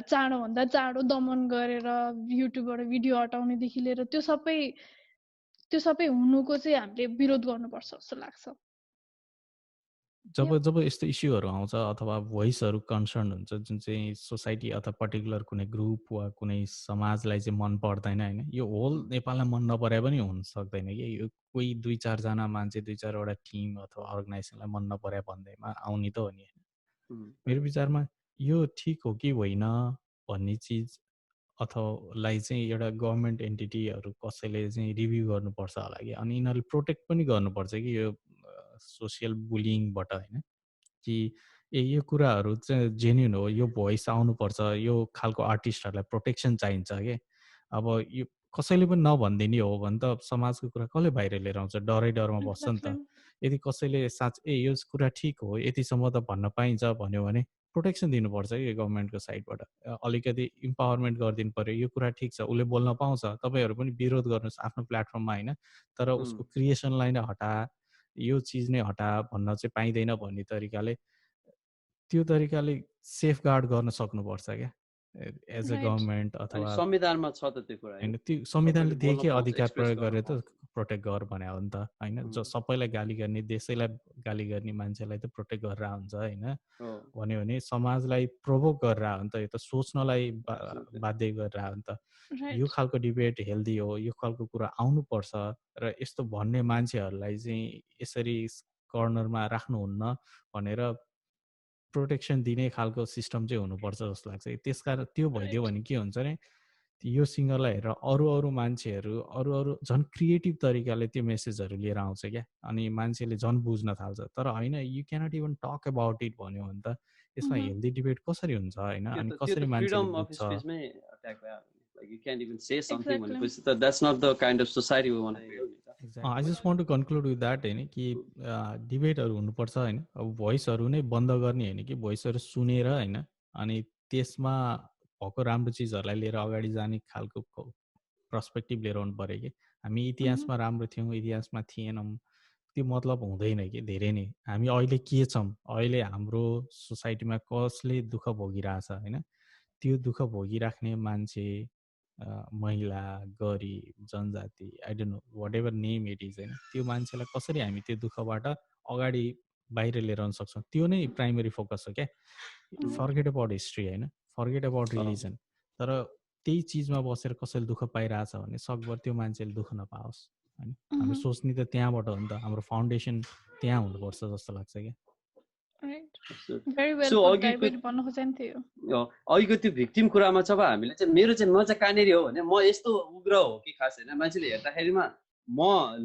चाँडोभन्दा चाँडो दमन गरेर युट्युबबाट भिडियो हटाउनेदेखि लिएर त्यो सबै हुनुको चाहिँ हामीले विरोध गर्नुपर्छ जस्तो लाग्छ. जब यस्तो इस्युहरू आउँछ अथवा भोइसहरू कन्सर्न हुन्छ जुन चाहिँ सोसाइटी अथवा पर्टिकुलर कुनै ग्रुप वा कुनै समाजलाई चाहिँ मन पर्दैन होइन, यो होल नेपाललाई मन नपरे पनि हुन सक्दैन कि यो कोही 2-4जना मान्छे 2-4वटा टिम अथवा अर्गनाइजेसनलाई मन नपरे भन्दैमा आउने त हो नि होइन. मेरो विचारमा यो ठिक हो कि होइन भन्ने चिज अथवा चाहिँ एउटा गभर्मेन्ट एन्टिटीहरू कसैले चाहिँ रिभ्यू गर्नुपर्छ होला कि, अनि यिनीहरूले प्रोटेक्ट पनि गर्नुपर्छ कि यो सोसियल बुलिङबाट होइन, कि यो कुराहरू चाहिँ जेन्युन हो, यो भोइस आउनुपर्छ, यो खालको आर्टिस्टहरूलाई प्रोटेक्सन चाहिन्छ कि. अब यो कसैले पनि नभनिदिने हो भने त समाजको कुरा कसले बाहिर लिएर आउँछ, डरमा बस्छ नि त. यदि कसैले यो कुरा ठिक हो यतिसम्म त भन्न पाइन्छ भन्यो भने प्रोटेक्सन दिनुपर्छ कि गभर्मेन्टको साइडबाट. अलिकति इम्पावरमेन्ट गरिदिनु पर्यो, यो कुरा ठिक छ उसले बोल्न पाउँछ, तपाईँहरू पनि विरोध गर्नुहोस् आफ्नो प्लेटफर्ममा होइन, तर उसको क्रिएसनलाई नै हटा, यो चिज नै हटा भन्न चाहिँ पाइँदैन भन्ने तरिकाले त्यो तरिकाले सेफ गार्ड गर्न सक्नुपर्छ क्या एज अ गभर्मेन्ट. अथवा संविधानमा छ त त्यो कुरा होइन, त्यो संविधानले दिएकै अधिकार प्रयोग गरेर त प्रोटेक्ट गर भने हो नि त होइन. जो सबैलाई गाली गर्ने, देशैलाई गाली गर्ने मान्छेलाई त प्रोटेक्ट गरेर हुन्छ होइन. भन्यो भने समाजलाई प्रोभोक गरेर हो नि त, यो त सोच्नलाई बाध्य गरेर हो नि त. यो खालको डिबेट हेल्दी हो, यो खालको कुरा आउनुपर्छ र यस्तो भन्ने मान्छेहरूलाई चाहिँ यसरी कर्नरमा राख्नुहुन्न भनेर प्रोटेक्सन दिने खालको सिस्टम चाहिँ हुनुपर्छ जस्तो लाग्छ. त्यसकारण त्यो भइदियो भने के हुन्छ भने यो सिङ्गरलाई हेरेर अरू मान्छेहरू अरू झन् क्रिएटिभ तरिकाले त्यो मेसेजहरू लिएर आउँछ क्या, अनि मान्छेले झन् बुझ्न थाल्छ. तर होइन, you cannot even talk about it भन्यो भने त यसमा हेल्दी डिबेट कसरी हुन्छ होइन, अनि कसरी मान्छेले बुझ्छ. Like you can't even say something because that's not the kind of society we want to build. I just want to conclude with that हैन कि डिबेटहरू हुनुपर्छ हैन. अब भोइसहरू नै बन्द गर्ने हैन कि भोइसहरू सुनेर हैन, अनि त्यसमा भएको राम्रो चिजहरूलाई लिएर अगाडि जाने खालको पर्सपेक्टिभ लिएर आउनु पर्यो कि. हामी इतिहासमा राम्रो थियौँ, इतिहासमा थिएनौँ, त्यो मतलब हुँदैन कि. धेरै नै हामी अहिले के छौँ, अहिले हाम्रो सोसाइटीमा कसले दुःख भोगिरहेछ हैन, त्यो दुःख भोगिराख्ने मान्छे महिला, गरिब, जनजाति, I don't know whatever name it is होइन, त्यो मान्छेलाई कसरी हामी त्यो दुःखबाट अगाडि बाहिर लिएर आउन सक्छौँ, त्यो नै प्राइमेरी फोकस हो क्या। फर्गेट अबाउट हिस्ट्री होइन, फर्गेट अबाउट रिलिजन, तर त्यही चिजमा बसेर कसैले दुःख पाइरहेछ भने सकभर त्यो मान्छेले दुःख नपाओस् होइन। हामी सोच्ने त त्यहाँबाट हो नि त, हाम्रो फाउन्डेसन त्यहाँ हुनुपर्छ जस्तो लाग्छ क्या। अघिको त्यो भिक्टिम कुरामा चाहिँ अब हामीले चाहिँ मेरो चाहिँ म चाहिँ कहाँनिर हो भने म यस्तो उग्र हो कि खास होइन, मान्छेले हेर्दाखेरिमा म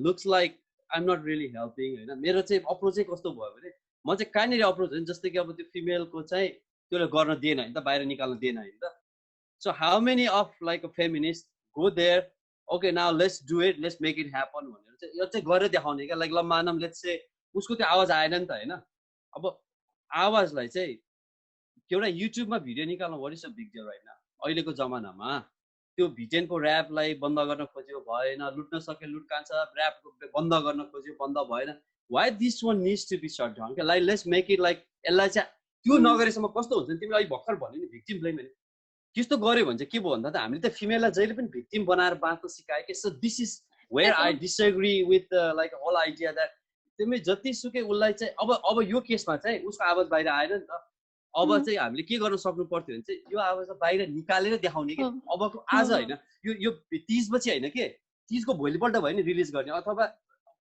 looks like I am not really helping होइन। मेरो चाहिँ अप्रोचै कस्तो भयो भने म चाहिँ कहाँनिर अप्रोच होइन, जस्तै कि अब त्यो फिमेलको चाहिँ त्यसले गर्न दिएन होइन त, बाहिर निकाल्न दिएन होइन त। So how many of like a feminist go there, okay now let's do it, let's make it happen भनेर चाहिँ यो चाहिँ गरेर देखाउने क्या। लाइक ल मानव लेट्स चाहिँ उसको त्यो आवाज आएन नि त होइन। अब आवाजलाई चाहिँ एउटा युट्युबमा भिडियो निकाल्नु what is a big deal right now. अहिलेको जमानामा त्यो भिटेनको ऱ्यापलाई बन्द गर्न खोज्यो भएन, लुट्न सक्यो लुट कान्छ, ऱ्याप बन्द गर्न खोज्यो बन्द भएन। Why this one needs to be shut down क्या। Like let's make it like यसलाई चाहिँ त्यो नगरेसम्म कस्तो हुन्छ नि, तिमीले अलिक भर्खर भन्यो नि भिक्टिम ब्लेम होइन, त्यस्तो गऱ्यो भने चाहिँ के भयो भन्दा त हामीले त फिमेललाई जहिले पनि भिक्टिम बनाएर बाँच्न सिकायो कि। So this is where I disagree with like whole idea that तिमी जतिसुकै उसलाई चाहिँ अब यो केसमा चाहिँ उसको आवाज बाहिर आएन नि त। अब चाहिँ हामीले के गर्न सक्नु पर्थ्यो भने चाहिँ यो आवाजलाई बाहिर निकालेर देखाउने कि। अबको आज होइन, यो 30 बजी होइन के, 30 को भोलिपल्ट भयो नि रिलिज गर्ने, अथवा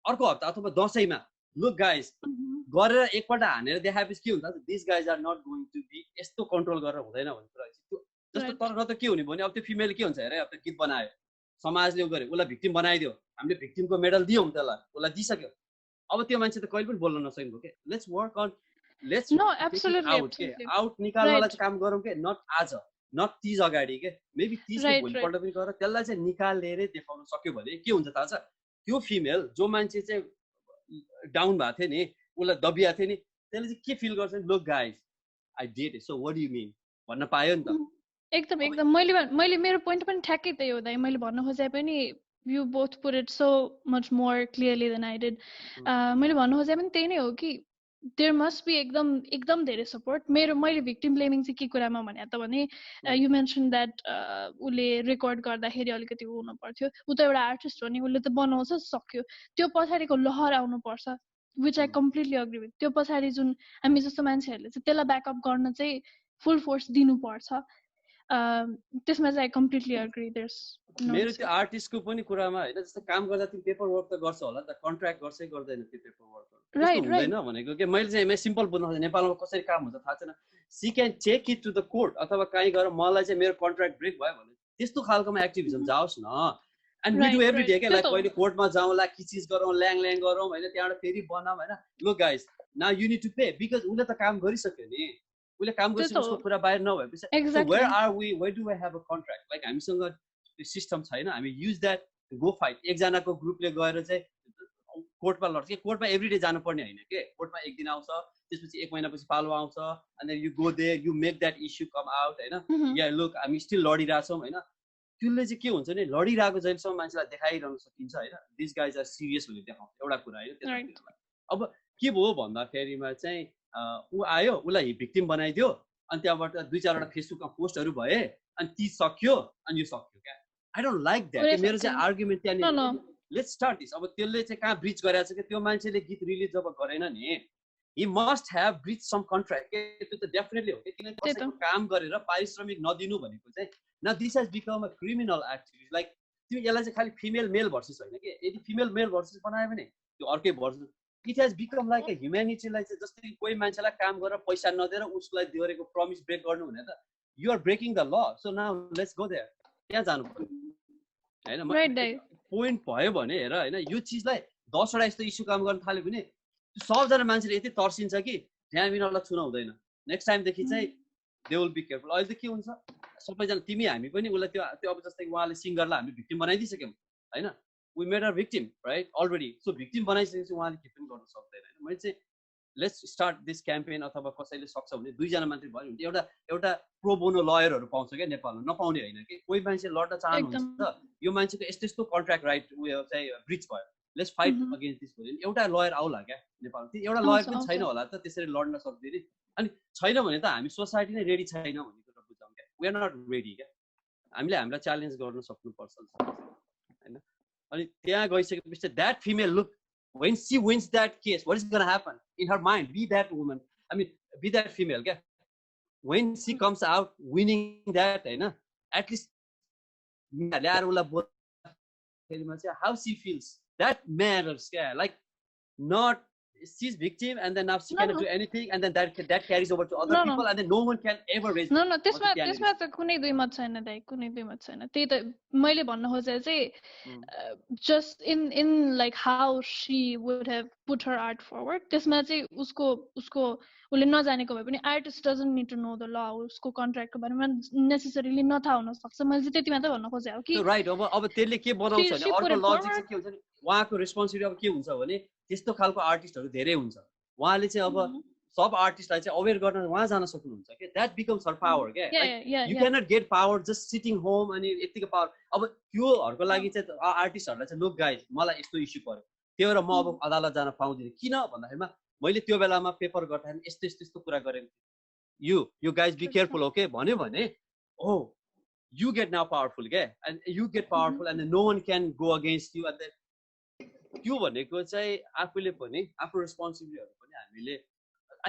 अर्को हप्ता अथवा दसैँमा लुक गाइज गरेर एकपल्ट हानेर देखाएपछि के हुन्छ, this guys are not going to be, यस्तो कन्ट्रोल गरेर हुँदैन भन्ने कुरा त्यो जस्तो। तर त के हुने भने अब त्यो फिमेल के हुन्छ हेर, अब त्यो गीत बनायो समाजले गऱ्यो, उसलाई भिक्टिम बनाइदियो, हामीले भिक्टिमको मेडल दियौँ त्यसलाई, उसलाई दिइसक्यो। अब त्यो मान्छे त कहिले पनि बोल्न नसक्नु भयो के। Let's work on, let's out निकाल्नलाई चाहिँ काम गरौँ के, नट आज, नट 30 अगाडि के, मेबी 30 को भोलिपल्ट पनि गरेर त्यसलाई चाहिँ निकालेरै देखाउन सक्यो भने के हुन्छ थाहा छ, त्यो फिमेल जो मान्छे चाहिँ डाउन भएको थियो नि, उसलाई दबिएको थियो नि, त्यसले चाहिँ के फिल गर्छ, look guys I did it, so what do you mean भन्न पायो नि त। एकदम एकदम मैले मेरो पोइन्ट पनि ठ्याक्कै त्यही हो दाइ। मैले भन्न खोजे पनि you both put it so much more clearly than I did. मैले भन्नु खोजे पनि त्यही नै हो कि there must be एकदम धेरै सपोर्ट। मैले भिक्टिम ब्लेमिङ चाहिँ के कुरामा भने त भने you mentioned that उसले रेकर्ड गर्दाखेरि अलिकति हुनु पर्थ्यो, ऊ त एउटा आर्टिस्ट हो नि, उसले त बनाउँछ सक्यो, त्यो पछाडिको लहर आउनु पर्छ, which I completely agree with। त्यो पछाडि जुन हामी जस्तो मान्छेहरूले चाहिँ त्यसलाई ब्याकअप गर्न चाहिँ फुल फोर्स दिनुपर्छ, त्यसमा चाहिँ I completely agree। मेरो त्यो आर्टिस्टको पनि कुरामा होइन, जस्तो काम गर्दा तिमी पेपर वर्क त गर्छ होला, त कन्ट्र्याक्ट गर्छै गर्दैन त्यो पेपर वर्क हुँदैन भनेको के। मैले चाहिँ सिम्पल बुझ्न नेपालमा कसरी काम हुन्छ थाहा छैन, she can take it to the court अथवा कहीँ गएर मलाई चाहिँ मेरो कन्ट्र्याक्ट ब्रेक भयो भने त्यस्तो खालकोमा एक्टिभिजम जाओस् न। And we do every day क्या, लाइक कहिले कोर्टमा जाउँ, ला किचिज गरौँ, ल्याङ गरौँ होइन, त्यहाँबाट फेरि बनाऊँ होइन। Look guys now you need to pay, because उसले त काम गरिसक्यो नि, उसले काम गरिसक्यो, उसको कुरा बाहिर नभएपछि where are we, where do we have a contract, like हामीसँग त्यो सिस्टम छैन, हामी युज द्याट गो फाइट। एकजनाको ग्रुपले गएर चाहिँ कोर्टमा लड्छ कि, कोर्टमा एभ्री डे जानुपर्ने होइन के, कोर्टमा एक दिन आउँछ, त्यसपछि 1 महिनापछि पालो आउँछ, अनि you go there, you make that issue come out होइन। या लुक हामी स्टिल लडिरहेछौँ होइन। त्यसले चाहिँ के हुन्छ नि, लडिरहेको जहिलेसम्म मान्छेलाई देखाइरहन सकिन्छ होइन, दिस गाइज आर सिरियस भनेर देखाउँछ एउटा कुरा होइन। अब के भयो भन्दाखेरिमा चाहिँ ऊ आयो, उसलाई भिक्टिम बनाइदियो, अनि त्यहाँबाट 2-4वटा फेसबुकमा पोस्टहरू भए, अनि ती सक्यो, अनि यो सक्यो क्या। I don't like that. मेरो चाहिँ आर्गुमेन्ट त्यहाँनिर, लेट्स स्टार्ट दिस। अब त्यसले चाहिँ कहाँ ब्रिच गरेको छ कि, त्यो मान्छेले गीत रिलिज जब गरेन नि, he must have breached some contract के, त्यो त डेफिनेटली हो कि। किनकि कसैको काम गरेर पारिश्रमिक नदिनु भनेको चाहिँ now this has become a criminal activity। Like तिमी यसलाई चाहिँ खालि फिमेल मेल भर्सेस होइन कि, यदि फिमेल मेल भर्सेस बनायो भने त्यो अर्कै versus, it has become like a ह्युम्यानिटीलाई चाहिँ, जस्तै कोही मान्छेलाई काम गरेर पैसा नदिएर उसलाई दिएको प्रमिस ब्रेक गर्नु भने त you are breaking the law. So now let's go there, त्यहाँ जानु पर्यो होइन। पोइन्ट भयो भने हेर होइन, यो चिजलाई 10वटा यस्तो इस्यु काम गर्न थाल्यो भने 100जना मान्छेले यति तर्सिन्छ कि ध्यान बिनालाई छुन हुँदैन। नेक्स्ट टाइमदेखि चाहिँ दे विल बी केयरफुल। अहिले त के हुन्छ, सबैजना तिमी हामी पनि उसलाई त्यो अब जस्तै उहाँले सिङ्गरलाई हामी भिक्टिम बनाइदिइसक्यौँ होइन, we made a victim right already. So victim बनाइसकेपछि उहाँले के पनि गर्न सक्दैन होइन। मैले चाहिँ लेट्स स्टार्ट दिस क्याम्पेन, अथवा कसैले सक्छ भने 2जना मान्छे भयो भने एउटा प्रो बोनो लयरहरू पाउँछ क्या नेपालमा, नपाउने होइन कि। कोही मान्छे लड्न चाहनुहुन्छ, यो मान्छेको यस्तो कन्ट्र्याक्ट राइट उयो चाहिँ ब्रिच भयो, लेट्स फाइट अगेन्स्ट दिस भयो, एउटा लयर आउला क्या नेपालमा। त्यो एउटा लयर पनि छैन होला त त्यसरी लड्न सक्दैन। अनि छैन भने त हामी सोसाइटी नै रेडी छैन भन्ने कुरा बुझाउँ क्या, वी आर नट रेडी क्या। हामीले हामीलाई च्यालेन्ज गर्न सक्नुपर्छ हैन अनि त्यहाँ गइसकेपछि that female look when she wins that case what is going to happen in her mind be that woman I mean be that female okay when she comes out winning that हैन at least ल्याएर उलाई बोल्दाखेरिमा चाहिँ how she feels that matters yeah like not she's victim and then now she cannot do anything and then that carries over to other people and then no one can ever raise no त्यसमा त कुनै दुई मत छैन दाइ कुनै दुई मत छैन त्यही त मैले भन्न खोजे चाहिँ just in like how she would have put her art forward त्यसमा चाहिँ उसको उले नजानेको भए पनि artist doesn't need to know the law उसको कन्ट्र्याक्टको बारेमा necessarily नथाहा हुन सक्छ मैले चाहिँ त्यति मात्र भन्न खोजे हो कि राइट अब त्यसले के बनाउँछ भने अर्को लजिक चाहिँ के हुन्छ नि उहाँको रेस्पोन्सिबिलिटी अब के हुन्छ भने त्यस्तो खालको आर्टिस्टहरु धेरै हुन्छ उहाँले चाहिँ अब सब आर्टिस्टलाई चाहिँ अवेयर गर्न उहाँ जान सक्नुहुन्छ के दैट बिकम्स हर पावर के you can not get power just sitting home अनि यतिको पावर अब त्योहरुको लागि चाहिँ आर्टिस्टहरुलाई चाहिँ लुक गाइज मलाई यस्तो इस्यु पर्यो त्यो भएर म अब अदालत जान पाउँदिन किन भन्दाखेरिमा मैले त्यो बेलामा पेपर गर्दाखेरि यस्तो कुरा गरेँ you guys be careful okay भन्यो भने ओ you get now powerful okay and you get powerful and then no one can go against you and then त्यो भनेको चाहिँ आफूले पनि आफ्नो रेस्पोन्सिबिलिटीहरु पनि हामीले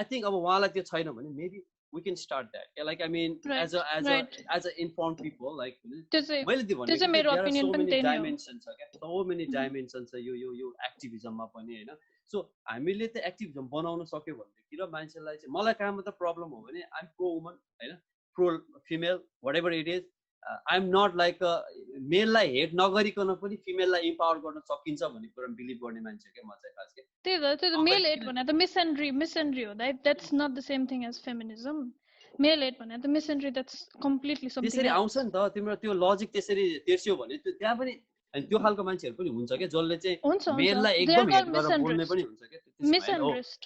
I think अब उहाँलाई त्यो छैन भने maybe we can start that like I mean as a informed people like मैले त्यो भनेको there are so many dimensions okay so many dimensions यो activism मा पनि हैन so हामीले त activism बनाउन सक्यो भनेदेखि र मान्छेलाई चाहिँ मलाई कहाँ मात्र प्रब्लम हो भने I'm pro woman हैन pro female whatever it is I'm not like a male लाई हेट नगरिकन पनि female लाई empower गर्न सकिन्छ भन्ने कुरा बिलिभ गर्ने मान्छे के म चाहिँ खास के त्यही त male hate भने त misandry हो that's not the same thing as feminism male hate भने त misandry that's completely something त्यसरी आउँछ नि त तिम्रो त्यो लजिक त्यसरी तेर्स्यो भने त्यहाँ पनि अनि त्यो खालको मान्छेहरु पनि हुन्छ के जसले चाहिँ मेल लाई एकदम हेट गरेर बोल्ने पनि हुन्छ के misandrist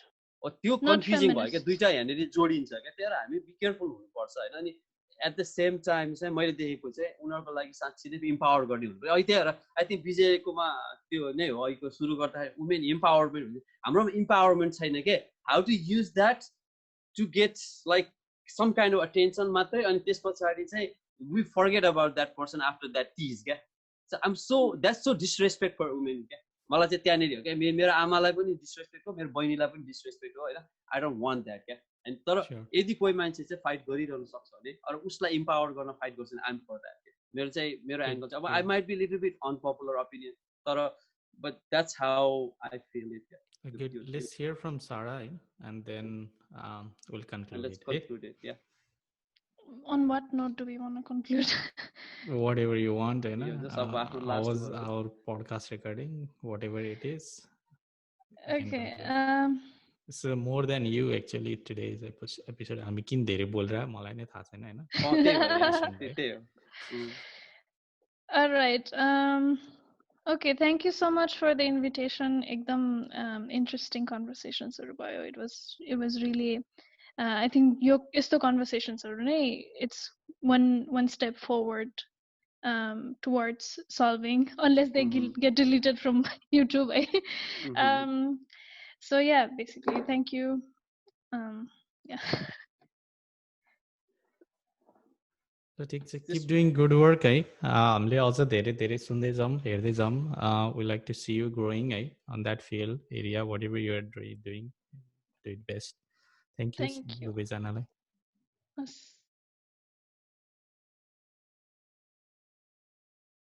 त्यो कन्फ्युजिङ भयो के दुईटा यहाँनेरि जोडिन्छ के त्यही भएर हामी बी केयरफुल हुनुपर्छ हैन अनि at the same time चाहिँ मैले देखेको चाहिँ उनीहरुको लागि साच्चै नै इम्पावर गर्ने हुन्छ अहिले त्यही भएर आई थिंक विजयकोमा त्यो नै हो अहिले सुरु गर्दा वुमेन इम्पावरमेन्ट हुन्छ हाम्रोमा इम्पावरमेन्ट छैन के how to use that to get like some kind of attention मात्रै अनि त्यसपछि चाहिँ we forget about that person after that tease के so I'm so that's so disrespect for women के मलाई चाहिँ त्यहाँनेरि हो के मेरो आमालाई पनि डिसरेस्पेक्ट हो मेरो बहिनीलाई पनि डिसरेस्पेक्ट हो हैन आई डोन्ट वान्ट दैट के अनि तर यदि कोही मान्छे चाहिँ फाइट गरिरहन सक्छ भने अर उसलाई इम्पावर गर्न फाइट गर्छ भने आइ एम फर दैट मेरो एंगल चाहिँ अब I might be little bit unpopular opinion तर but that's how I feel it. Good. Let's hear from Sarah and then we'll conclude Let's conclude it. Yeah. On what note do we want to conclude? Whatever you want, you know. Yeah, our podcast recording, whatever it is. Okay. So more than you actually today's episode. हामी किन धेरै बोलिरा मलाई नै थाहा छैन हैन. All right. Okay, thank you so much for the invitation. Ekdam interesting conversations भयो. It was really I think yo yesto conversations it's one step forward towards solving unless they get deleted from YouTube. So yeah, basically thank you. Yeah. So keep doing good work हामीले अझ धेरै सुन्दै जाम हेर्दै जाम we like to see you growing on that field area whatever you are doing do it best. Thank you दुवैजनालाई.